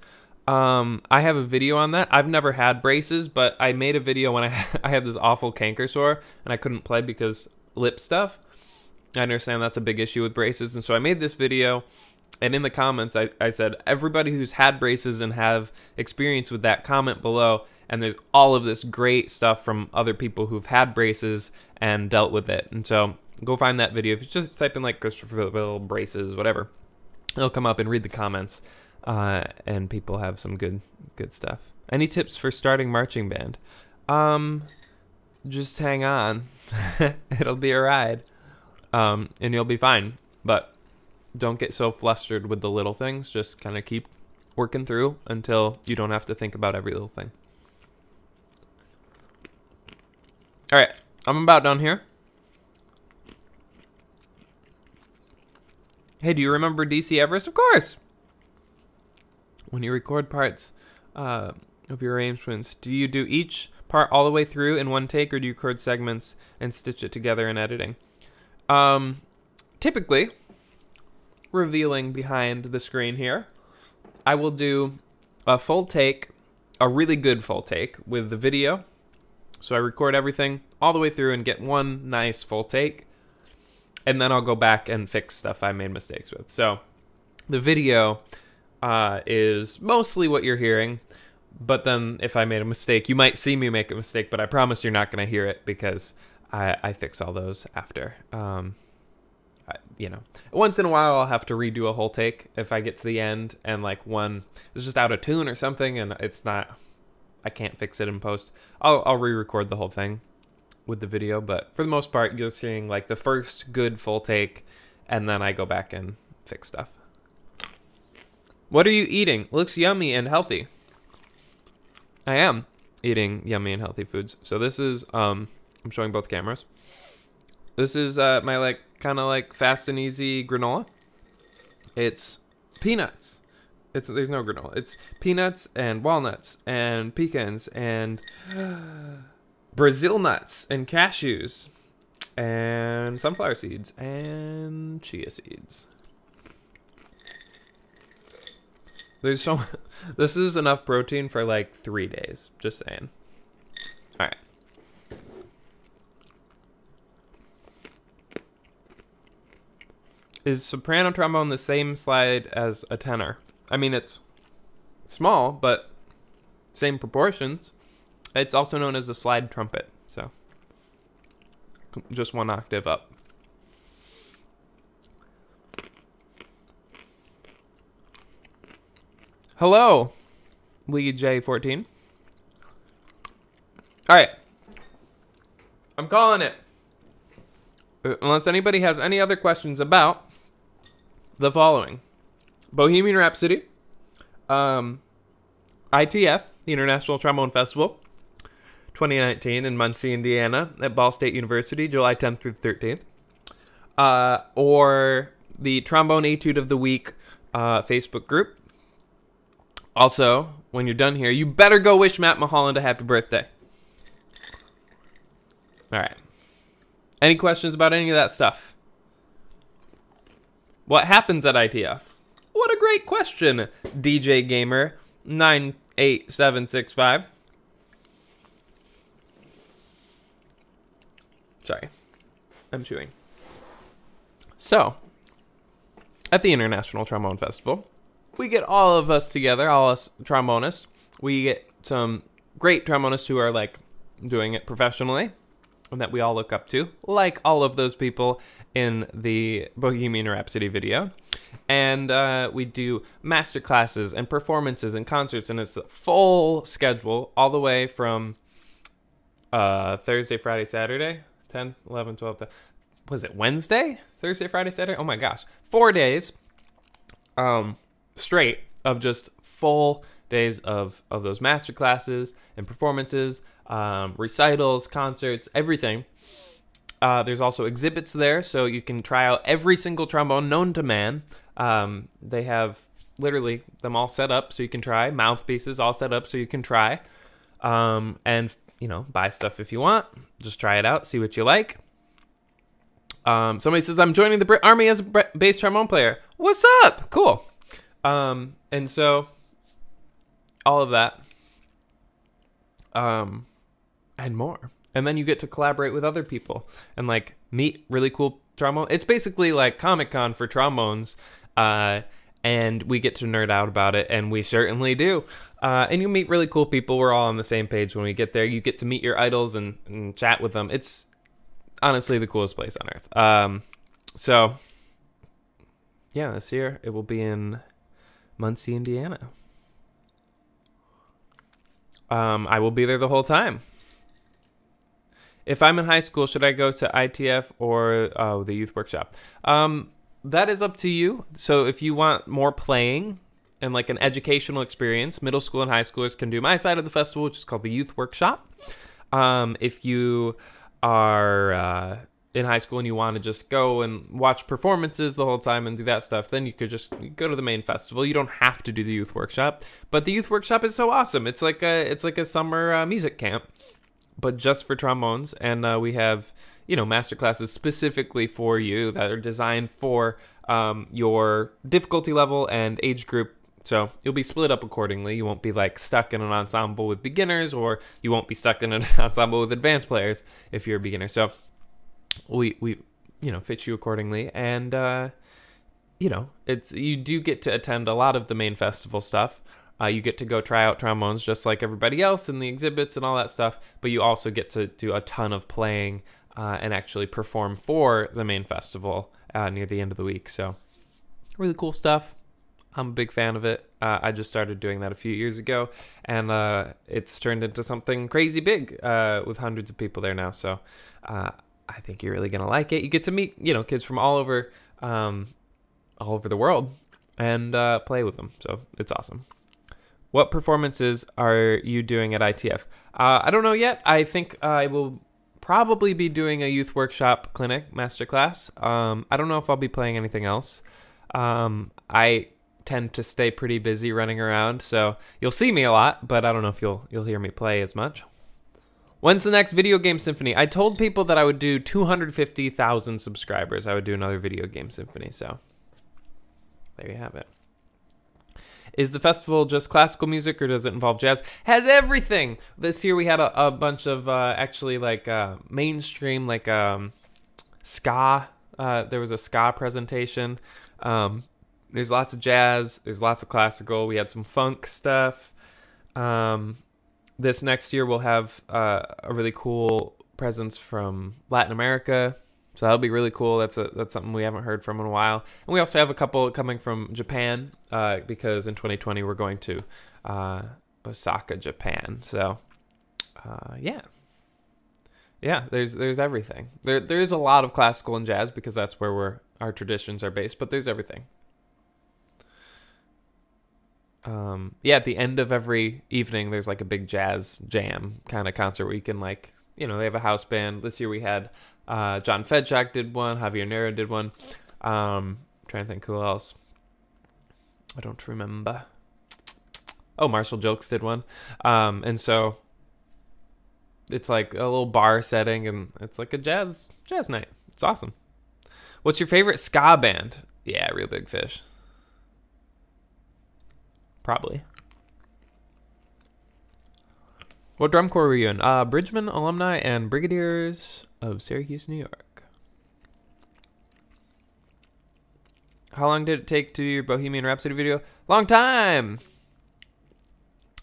I have a video on that. I've never had braces, but I made a video when I had this awful canker sore and I couldn't play because lip stuff. I understand that's a big issue with braces, and so I made this video. And in the comments, I said, everybody who's had braces and have experience with that, comment below. And there's all of this great stuff from other people who've had braces and dealt with it. And so go find that video. If you just type in like Christopherville braces, whatever, it'll come up, and read the comments. And people have some good stuff. Any tips for starting marching band? Just hang on. It'll be a ride. And you'll be fine. But don't get so flustered with the little things. Just kind of keep working through until you don't have to think about every little thing. All right, I'm about done here. Hey, do you remember DC Everest? Of course. When you record parts of your arrangements, do you do each part all the way through in one take, or do you record segments and stitch it together in editing? Typically, revealing behind the screen here, I will do a full take, a really good full take with the video. So I record everything all the way through and get one nice full take. And then I'll go back and fix stuff I made mistakes with. So the video is mostly what you're hearing. But then if I made a mistake, you might see me make a mistake, but I promise you're not going to hear it because I fix all those after. Once in a while I'll have to redo a whole take if I get to the end and like one is just out of tune or something and I can't fix it in post. I'll re-record the whole thing with the video, but for the most part you're seeing like the first good full take and then I go back and fix stuff. What are you eating? Looks yummy and healthy. I am eating yummy and healthy foods. So this is I'm showing both cameras. This is my kind of fast and easy granola. It's peanuts. There's no granola. It's peanuts and walnuts and pecans and Brazil nuts and cashews and sunflower seeds and chia seeds. This is enough protein for 3 days. Just saying. All right. Is soprano trombone the same slide as a tenor? I mean, it's small, but same proportions. It's also known as a slide trumpet, so just one octave up. Hello, Lee J14. All right, I'm calling it. Unless anybody has any other questions about the following: Bohemian Rhapsody, ITF, the International Trombone Festival, 2019 in Muncie, Indiana, at Ball State University, July 10th through the 13th, or the Trombone Etude of the Week Facebook group. Also, when you're done here, you better go wish Matt Mulholland a happy birthday. All right. Any questions about any of that stuff? What happens at ITF? What a great question, DJ Gamer 98765. Sorry, I'm chewing. So, at the International Trombone Festival, we get all of us together, all us trombonists. We get some great trombonists who are doing it professionally and that we all look up to, like all of those people in the Bohemian Rhapsody video. And we do master classes and performances and concerts, and it's a full schedule all the way from Thursday, Friday, Saturday, 10, 11, 12, was it Wednesday? Thursday, Friday, Saturday? Oh my gosh. 4 days straight of just full days of those master classes and performances, recitals, concerts, everything. There's also exhibits there, so you can try out every single trombone known to man. They have literally them all set up so you can try, mouthpieces all set up so you can try, and buy stuff if you want. Just try it out, see what you like. Somebody says, I'm joining the Army as a bass trombone player. What's up? Cool. And so all of that, and more. And then you get to collaborate with other people and meet really cool trombone. It's basically like Comic-Con for trombones. And we get to nerd out about it, and we certainly do. And you meet really cool people. We're all on the same page when we get there. You get to meet your idols and chat with them. It's honestly the coolest place on earth. So, yeah, this year it will be in Muncie, Indiana. I will be there the whole time. If I'm in high school, should I go to ITF or the youth workshop? That is up to you. So if you want more playing and an educational experience, middle school and high schoolers can do my side of the festival, which is called the youth workshop. If you are in high school and you want to just go and watch performances the whole time and do that stuff, then you could just go to the main festival. You don't have to do the youth workshop, but the youth workshop is so awesome. It's like a summer music camp, but just for trombones. And we have, master classes specifically for you that are designed for your difficulty level and age group. So you'll be split up accordingly. You won't be like stuck in an ensemble with beginners, or you won't be stuck in an ensemble with advanced players if you're a beginner. So we fit you accordingly. And it's, you do get to attend a lot of the main festival stuff. You get to go try out trombones just like everybody else in the exhibits and all that stuff, but you also get to do a ton of playing and actually perform for the main festival near the end of the week. So really cool stuff. I'm a big fan of it. I just started doing that a few years ago, and it's turned into something crazy big with hundreds of people there now. So I think you're really gonna like it. You get to meet kids from all over the world and play with them. So it's awesome. What performances are you doing at ITF? I don't know yet. I think I will probably be doing a youth workshop clinic masterclass. I don't know if I'll be playing anything else. I tend to stay pretty busy running around, so you'll see me a lot, but I don't know if you'll hear me play as much. When's the next video game symphony? I told people that I would do 250,000 subscribers. I would do another video game symphony, so there you have it. Is the festival just classical music, or does it involve jazz? Has everything. This year we had a bunch of actually like mainstream, like ska. There was a ska presentation. There's lots of jazz. There's lots of classical. We had some funk stuff. This next year we'll have a really cool presence from Latin America. So that'll be really cool. That's something we haven't heard from in a while. And we also have a couple coming from Japan because in 2020 we're going to Osaka, Japan. So yeah, there's everything. There is a lot of classical and jazz because that's where our traditions are based. But there's everything. At the end of every evening, there's like a big jazz jam kind of concert where you can they have a house band. This year we had John Fedchak did one, Javier Nera did one. Trying to think who else. I don't remember. Oh, Marshall Jokes did one. And so it's like a little bar setting, and it's like a jazz night. It's awesome. What's your favorite ska band? Yeah, Real Big Fish. Probably. What drum corps were you in? Bridgman alumni and Brigadiers of Syracuse, New York. How long did it take to do your Bohemian Rhapsody video? Long time!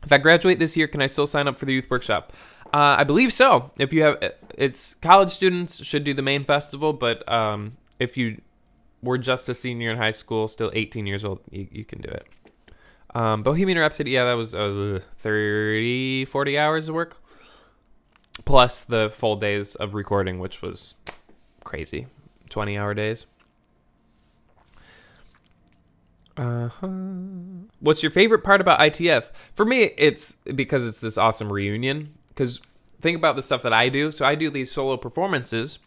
If I graduate this year, can I still sign up for the youth workshop? I believe so. If you have, it's college students should do the main festival, but if you were just a senior in high school, still 18 years old, you can do it. Bohemian Rhapsody, yeah, that was 30, 40 hours of work. Plus the full days of recording, which was crazy. 20-hour days. What's your favorite part about ITF? For me, it's because it's this awesome reunion. Because think about the stuff that I do. So I do these solo performances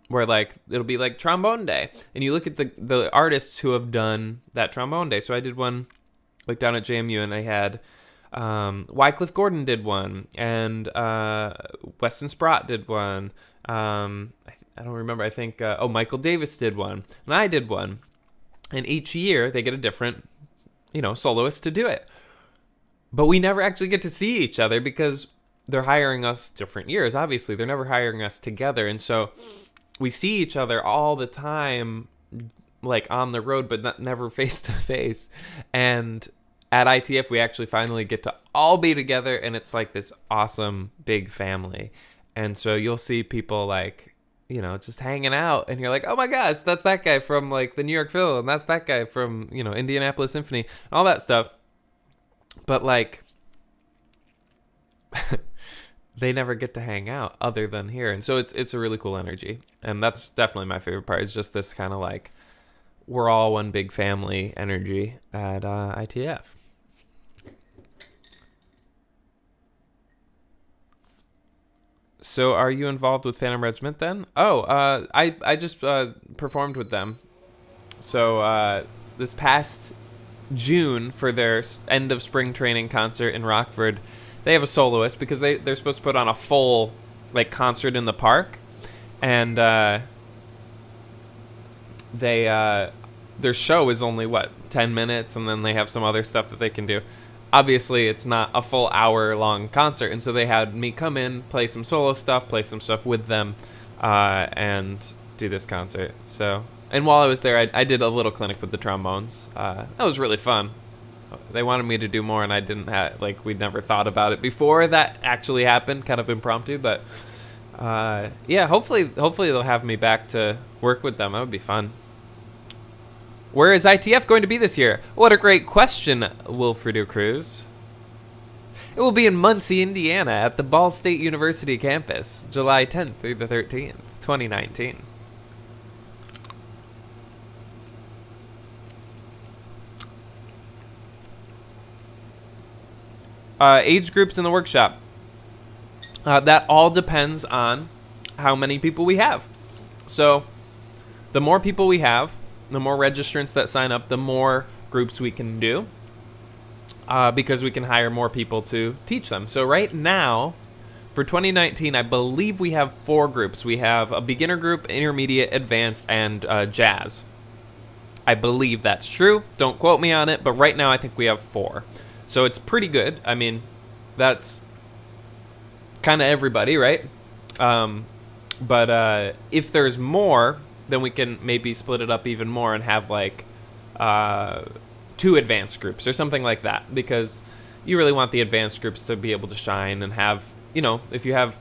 where like it'll be like trombone day, and you look at the artists who have done that trombone day. So I did one like down at JMU, and they had Wycliffe Gordon did one, and Weston Sprott did one. I don't remember. I think Michael Davis did one, and I did one. And each year they get a different soloist to do it. But we never actually get to see each other because they're hiring us different years. Obviously, they're never hiring us together, and so we see each other all the time, like on the road, but never face to face. And at ITF, we actually finally get to all be together, and it's like this awesome big family. And so you'll see people like, just hanging out, and you're like, oh my gosh, that's that guy from like the New York Phil, and that's that guy from, Indianapolis Symphony, all that stuff. But like, they never get to hang out other than here. And so it's a really cool energy. And that's definitely my favorite part, is just this kind of like, we're all one big family energy at ITF. So are you involved with Phantom Regiment then? Oh, I just performed with them. So this past June for their end of spring training concert in Rockford, they have a soloist because they're supposed to put on a full like concert in the park, and their show is only 10 minutes, and then they have some other stuff that they can do. Obviously, it's not a full hour-long concert, and so they had me come in, play some solo stuff, play some stuff with them, and do this concert. So, and while I was there, I did a little clinic with the trombones. That was really fun. They wanted me to do more, and I didn't have, we'd never thought about it before that actually happened, kind of impromptu, but yeah, hopefully they'll have me back to work with them. That would be fun. Where is ITF going to be this year? What a great question, Wilfredo Cruz. It will be in Muncie, Indiana, at the Ball State University campus, July 10th through the 13th, 2019. Age groups in the workshop. That all depends on how many people we have. So, the more people we have, the more registrants that sign up, the more groups we can do, because we can hire more people to teach them. So right now, for 2019, I believe we have 4 groups. We have a beginner group, intermediate, advanced, and jazz. I believe that's true. Don't quote me on it, but right now I think we have 4. So it's pretty good. I mean, that's kind of everybody, right? But if there's more, then we can maybe split it up even more and have 2 advanced groups or something like that, because you really want the advanced groups to be able to shine and have, if you have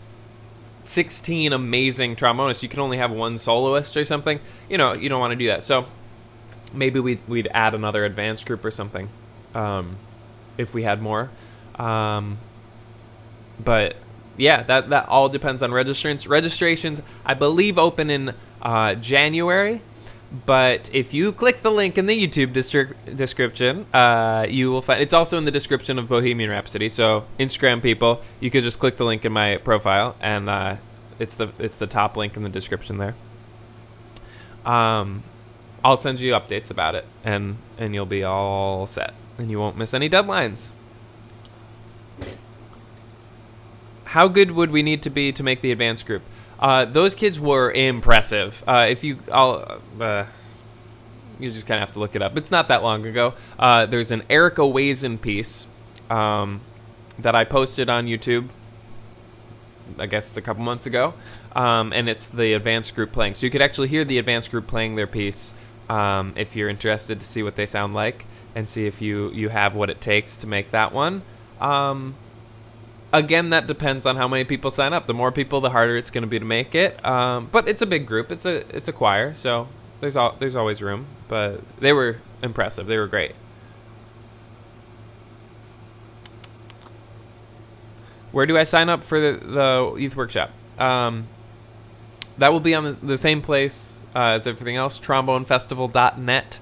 16 amazing trombonists, you can only have 1 soloist or something. You don't want to do that. So maybe we'd add another advanced group or something, if we had more. But yeah, that all depends on registrants. Registrations, I believe, open in January, but if you click the link in the YouTube description, you will find it's also in the description of Bohemian Rhapsody. So Instagram people, you could just click the link in my profile, and it's the top link in the description there. I'll send you updates about it, and you'll be all set, and you won't miss any deadlines. How good would we need to be to make the advanced group? Those kids were impressive. You just kind of have to look it up. It's not that long ago. There's an Erica Wazen piece that I posted on YouTube, I guess a couple months ago, and it's the advanced group playing. So you could actually hear the advanced group playing their piece if you're interested to see what they sound like and see if you have what it takes to make that one. Again, that depends on how many people sign up. The more people, the harder it's going to be to make it. But it's a big group. It's a choir, so there's always room. But they were impressive. They were great. Where do I sign up for the youth workshop? That will be on the same place as everything else. TromboneFestival.net.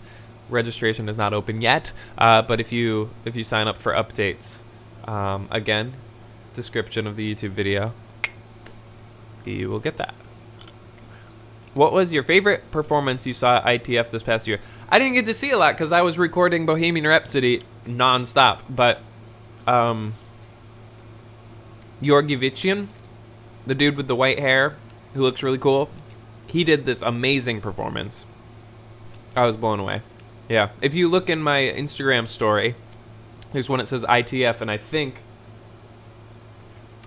Registration is not open yet, but if you sign up for updates, again, description of the YouTube video, you will get that. What was your favorite performance you saw at ITF this past year? I didn't get to see a lot because I was recording Bohemian Rhapsody nonstop, but Georgievician, the dude with the white hair who looks really cool, he did this amazing performance. I was blown away. Yeah, if you look in my Instagram story, there's one that says ITF, and I think,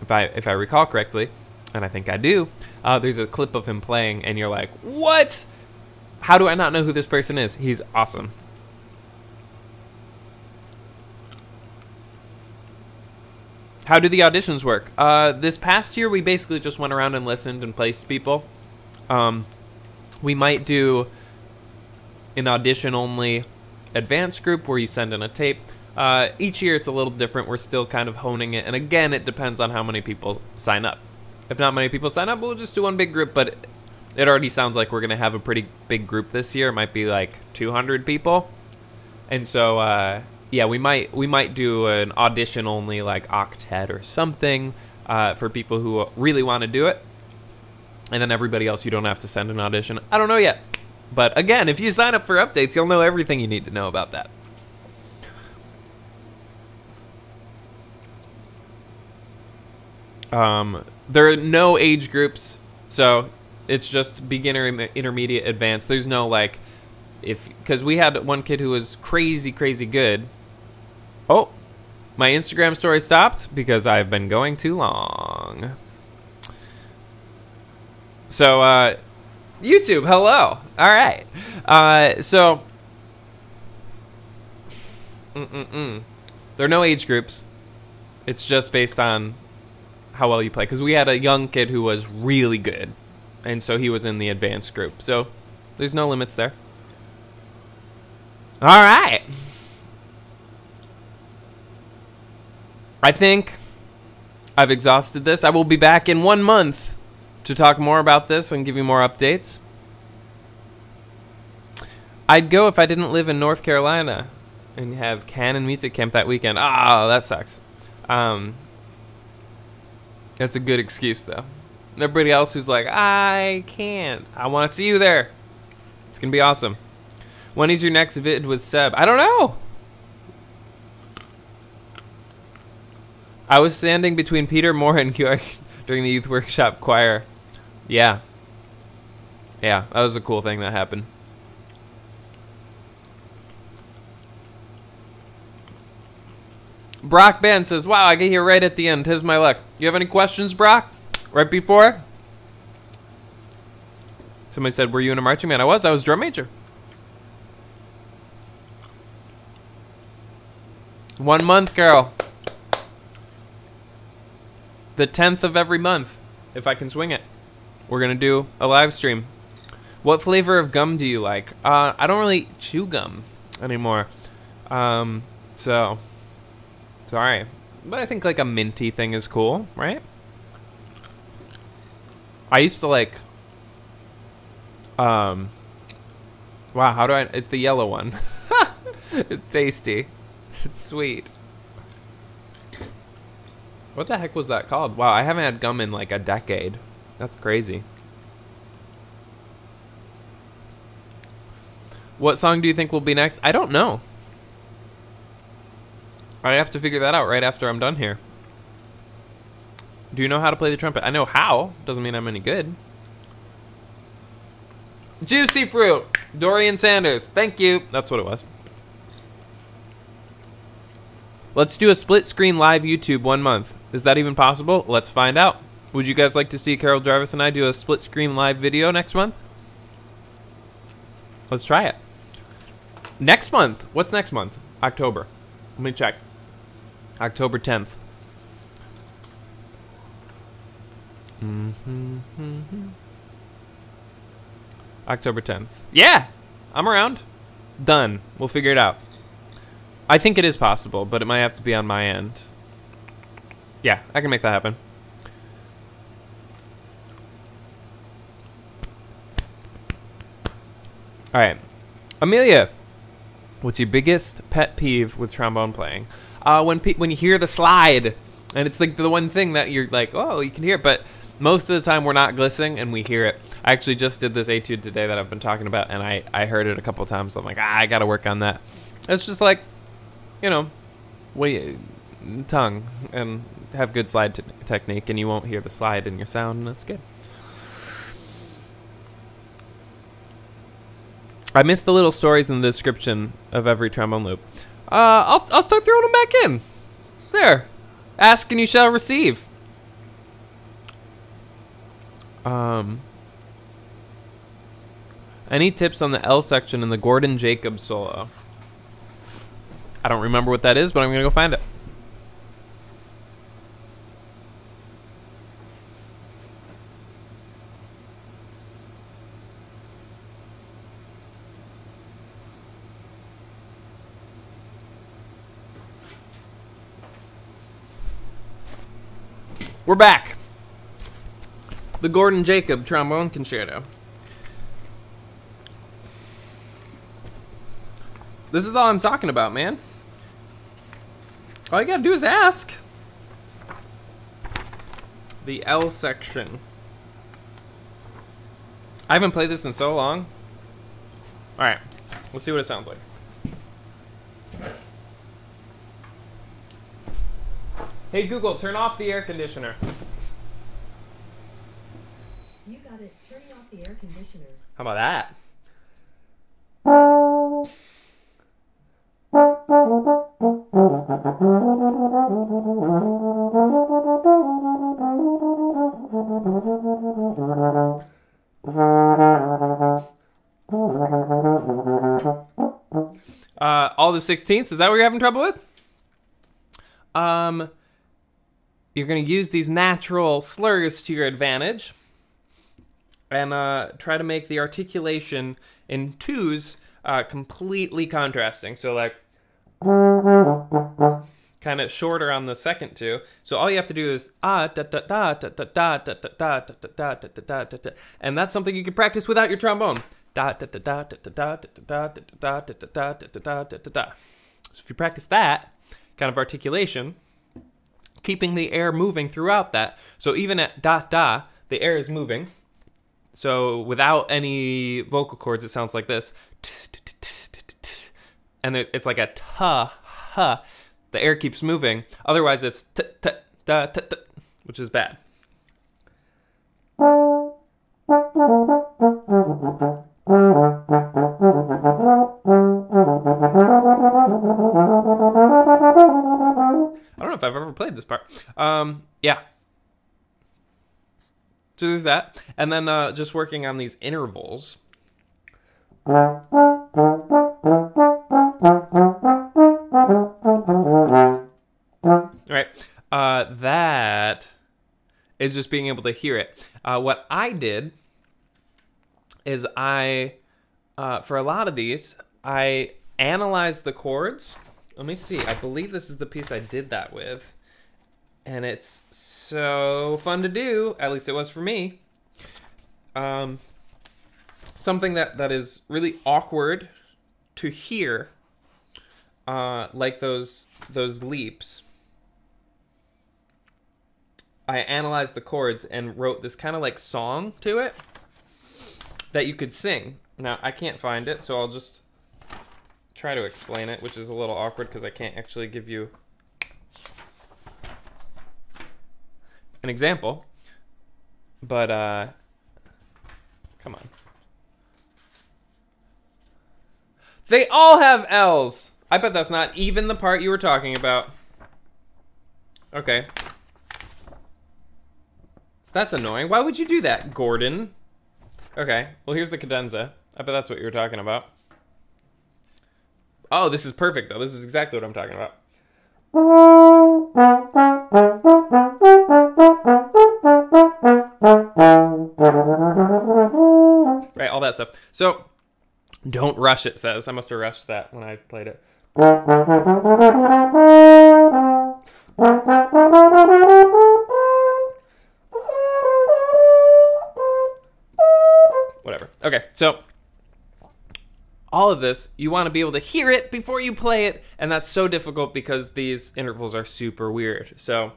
if I recall correctly, and I think I do, there's a clip of him playing, and you're like, what? How do I not know who this person is? He's awesome. How do the auditions work? This past year, we basically just went around and listened and placed people. We might do an audition-only advanced group where you send in a tape. Each year it's a little different. We're still kind of honing it. And again, it depends on how many people sign up. If not many people sign up, we'll just do one big group. But it already sounds like we're going to have a pretty big group this year. It might be like 200 people. And so, yeah, we might do an audition-only like octet or something. for people who really want to do it. And then everybody else, you don't have to send an audition. I don't know yet. But again, if you sign up for updates, you'll know everything you need to know about that. There are no age groups, so it's just beginner, intermediate, advanced. There's no like, because we had one kid who was crazy good. Oh, my Instagram story stopped because I've been going too long. So, YouTube, hello. All right. So, there are no age groups. It's just based on how well you play. Because we had a young kid who was really good, and so he was in the advanced group. So, there's no limits there. All right. I think I've exhausted this. I will be back in 1 month to talk more about this and give you more updates. I'd go if I didn't live in North Carolina and have Canon Music Camp that weekend. Oh, that sucks. That's a good excuse, though. Everybody else who's like, I can't. I want to see you there. It's going to be awesome. When is your next vid with Seb? I don't know. I was standing between Peter Moore and Georg during the youth workshop choir. Yeah. Yeah, that was a cool thing that happened. Brock Ben says, wow, I get here right at the end. Tis my luck. You have any questions, Brock? Right before? Somebody said, were you in a marching band? I was drum major. 1 month, girl. The 10th of every month, if I can swing it. We're going to do a live stream. What flavor of gum do you like? I don't really chew gum anymore. So, sorry. But I think like a minty thing is cool, right? I used to like, wow, how do I, it's the yellow one. It's tasty. It's sweet. What the heck was that called? Wow, I haven't had gum in like a decade. That's crazy. What song do you think will be next? I don't know. I have to figure that out right after I'm done here. Do you know how to play the trumpet? I know how. Doesn't mean I'm any good. Juicy Fruit. Dorian Sanders. Thank you. That's what it was. Let's do a split screen live YouTube 1 month. Is that even possible? Let's find out. Would you guys like to see Carol Jarvis and I do a split screen live video next month? Let's try it. Next month. What's next month? October. Let me check. October 10th. October 10th. Yeah! I'm around. Done. We'll figure it out. I think it is possible, but it might have to be on my end. Yeah, I can make that happen. All right. Amelia, what's your biggest pet peeve with trombone playing? When you hear the slide, and it's like the one thing that you're like, oh, you can hear it, but most of the time we're not glistening and we hear it. I actually just did this etude today that I've been talking about, and I heard it a couple times. So I'm like, I got to work on that. It's just like, you know, tongue and have good slide technique, and you won't hear the slide in your sound, and that's good. I missed the little stories in the description of every trombone loop. I'll start throwing them back in. There. Ask and you shall receive. Any tips on the L section in the Gordon Jacobs solo? I don't remember what that is, but I'm going to go find it. We're back. The Gordon Jacob Trombone Concerto. This is all I'm talking about, man. All you gotta do is ask. The L section. I haven't played this in so long. All right, let's see what it sounds like. Hey Google, turn off the air conditioner. You got it. Turning off the air conditioner. How about that? All the 16ths, is that what you're having trouble with? You're going to use these natural slurs to your advantage and try to make the articulation in twos completely contrasting. So like kind of shorter on the second two. So all you have to do is da da da da da da da da da da da da da da, and that's something you can practice without your trombone. Da da da da da da da da da da da da da da da. So if you practice that kind of articulation, keeping the air moving throughout that. So even at da da, the air is moving. So without any vocal cords, it sounds like this. And it's like a ta, ha. The air keeps moving. Otherwise, it's t, t, da, t, t, which is bad. I don't know if I've ever played this part. Yeah. So there's that. And then just working on these intervals. Right. That is just being able to hear it. What I did is for a lot of these, I analyzed the chords. Let me see. I believe this is the piece I did that with. And it's so fun to do. At least it was for me. Something that is really awkward to hear, like those leaps. I analyzed the chords and wrote this kind of like song to it that you could sing. Now, I can't find it, so I'll just try to explain it, which is a little awkward because I can't actually give you an example. But, come on. They all have L's. I bet that's not even the part you were talking about. Okay. That's annoying. Why would you do that, Gordon? Okay. Well, here's the cadenza. I bet that's what you were talking about. Oh, this is perfect, though. This is exactly what I'm talking about. Right, all that stuff. So, don't rush, it says. I must have rushed that when I played it. Whatever. Okay, so all of this, you want to be able to hear it before you play it, and that's so difficult because these intervals are super weird. So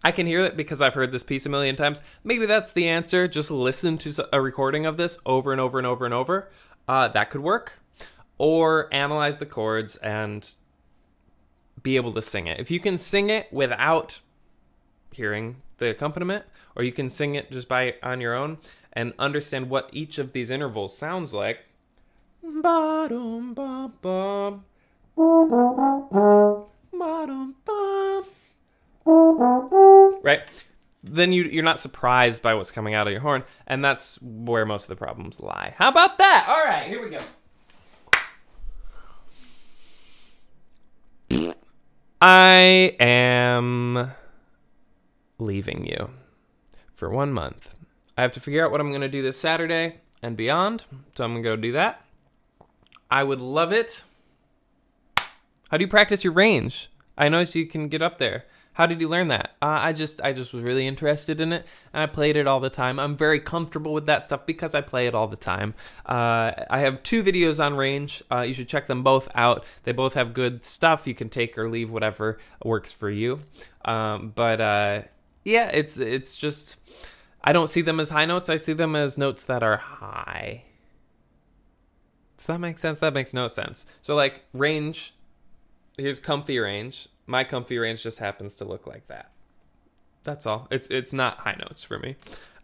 I can hear it because I've heard this piece a million times. Maybe that's the answer. Just listen to a recording of this over and over and over and over. That could work. Or analyze the chords and be able to sing it. If you can sing it without hearing the accompaniment, or you can sing it just on your own and understand what each of these intervals sounds like. Ba-dum, ba-bum. Ba-dum, bum. Right? Then you're not surprised by what's coming out of your horn, and that's where most of the problems lie. How about that? All right, here we go. I am leaving you for 1 month. I have to figure out what I'm going to do this Saturday and beyond, so I'm going to go do that. I would love it. How do you practice your range? I noticed you can get up there. How did you learn that? I just was really interested in it, and I played it all the time. I'm very comfortable with that stuff because I play it all the time. I have 2 videos on range. You should check them both out. They both have good stuff. You can take or leave whatever works for you. Yeah, it's just, I don't see them as high notes. I see them as notes that are high. Does that make sense? That makes no sense. So like range, here's comfy range. My comfy range just happens to look like that. That's all. It's not high notes for me.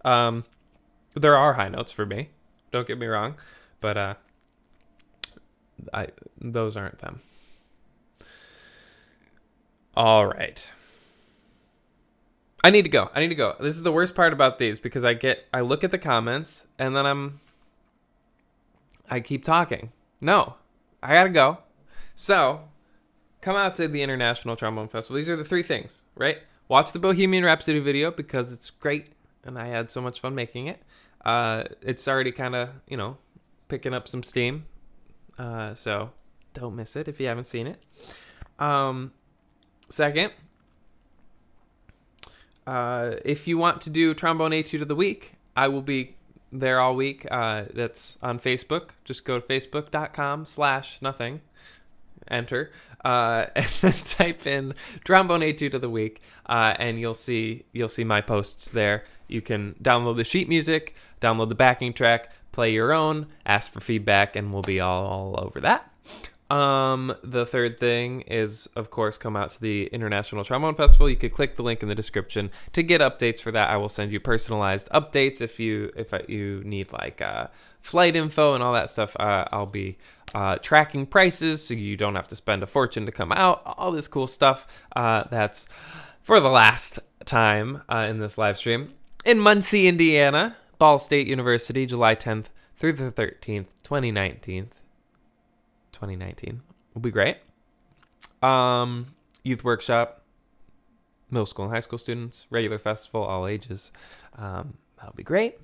There are high notes for me. Don't get me wrong, but those aren't them. All right. I need to go. This is the worst part about these because I look at the comments and then I keep talking. No, I gotta go. So come out to the International Trombone Festival. These are the 3 things, right? Watch the Bohemian Rhapsody video because it's great and I had so much fun making it. It's already kind of, picking up some steam. So don't miss it if you haven't seen it. Second, if you want to do Trombone Etude of the Week, I will be there all week. That's on Facebook. Just go to facebook.com/nothing. Enter. And then type in Trombone Etude of the Week, and you'll see my posts there. You can download the sheet music, download the backing track, play your own, ask for feedback, and we'll be all over that. The third thing is, of course, come out to the International Trombone Festival. You could click the link in the description to get updates for that. I will send you personalized updates if you need like flight info and all that stuff. I'll be tracking prices so you don't have to spend a fortune to come out. All this cool stuff. That's for the last time in this live stream. In Muncie, Indiana, Ball State University, July 10th through the 13th, 2019 will be great. Youth workshop, middle school and high school students, regular festival, all ages. That'll be great.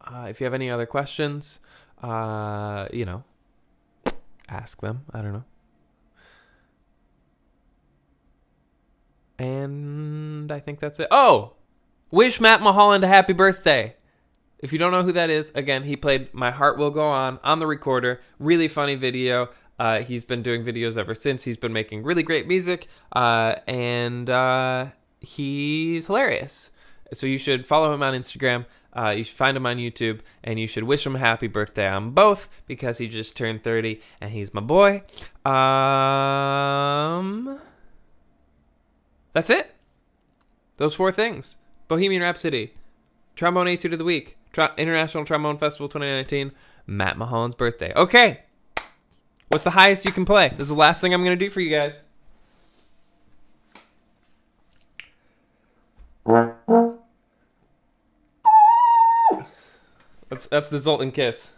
If you have any other questions, ask them. I don't know. And I think that's it. Oh, wish Matt Mulholland a happy birthday. If you don't know who that is, again, he played My Heart Will Go On the recorder. Really funny video. He's been doing videos ever since. He's been making really great music, and he's hilarious. So you should follow him on Instagram. You should find him on YouTube, and you should wish him a happy birthday on both because he just turned 30, and he's my boy. That's it. Those 4 things. Bohemian Rhapsody, Trombone Etude of the Week, International Trombone Festival 2019, Matt Mulholland's birthday. Okay. What's the highest you can play? This is the last thing I'm going to do for you guys. That's the Zoltan kiss.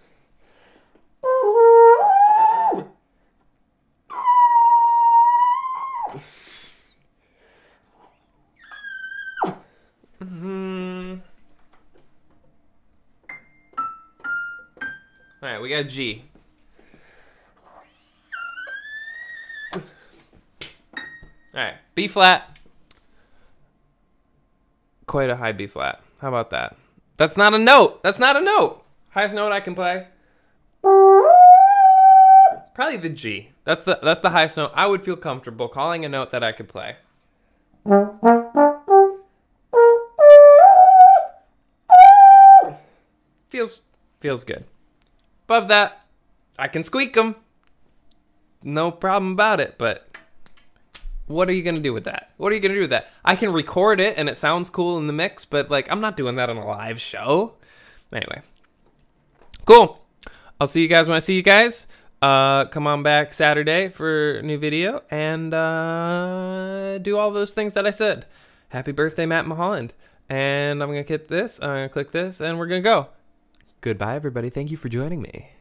All right, we got G. All right, B flat. Quite a high B flat. How about that? That's not a note. That's not a note. Highest note I can play. Probably the G. That's the highest note I would feel comfortable calling a note that I could play. Feels good. Above that, I can squeak them. No problem about it, but what are you going to do with that? What are you going to do with that? I can record it and it sounds cool in the mix, but like I'm not doing that on a live show. Anyway. Cool. I'll see you guys when I see you guys. Come on back Saturday for a new video and do all those things that I said. Happy birthday, Matt Mulholland. And I'm going to hit this, I'm going to click this, and we're going to go. Goodbye, everybody. Thank you for joining me.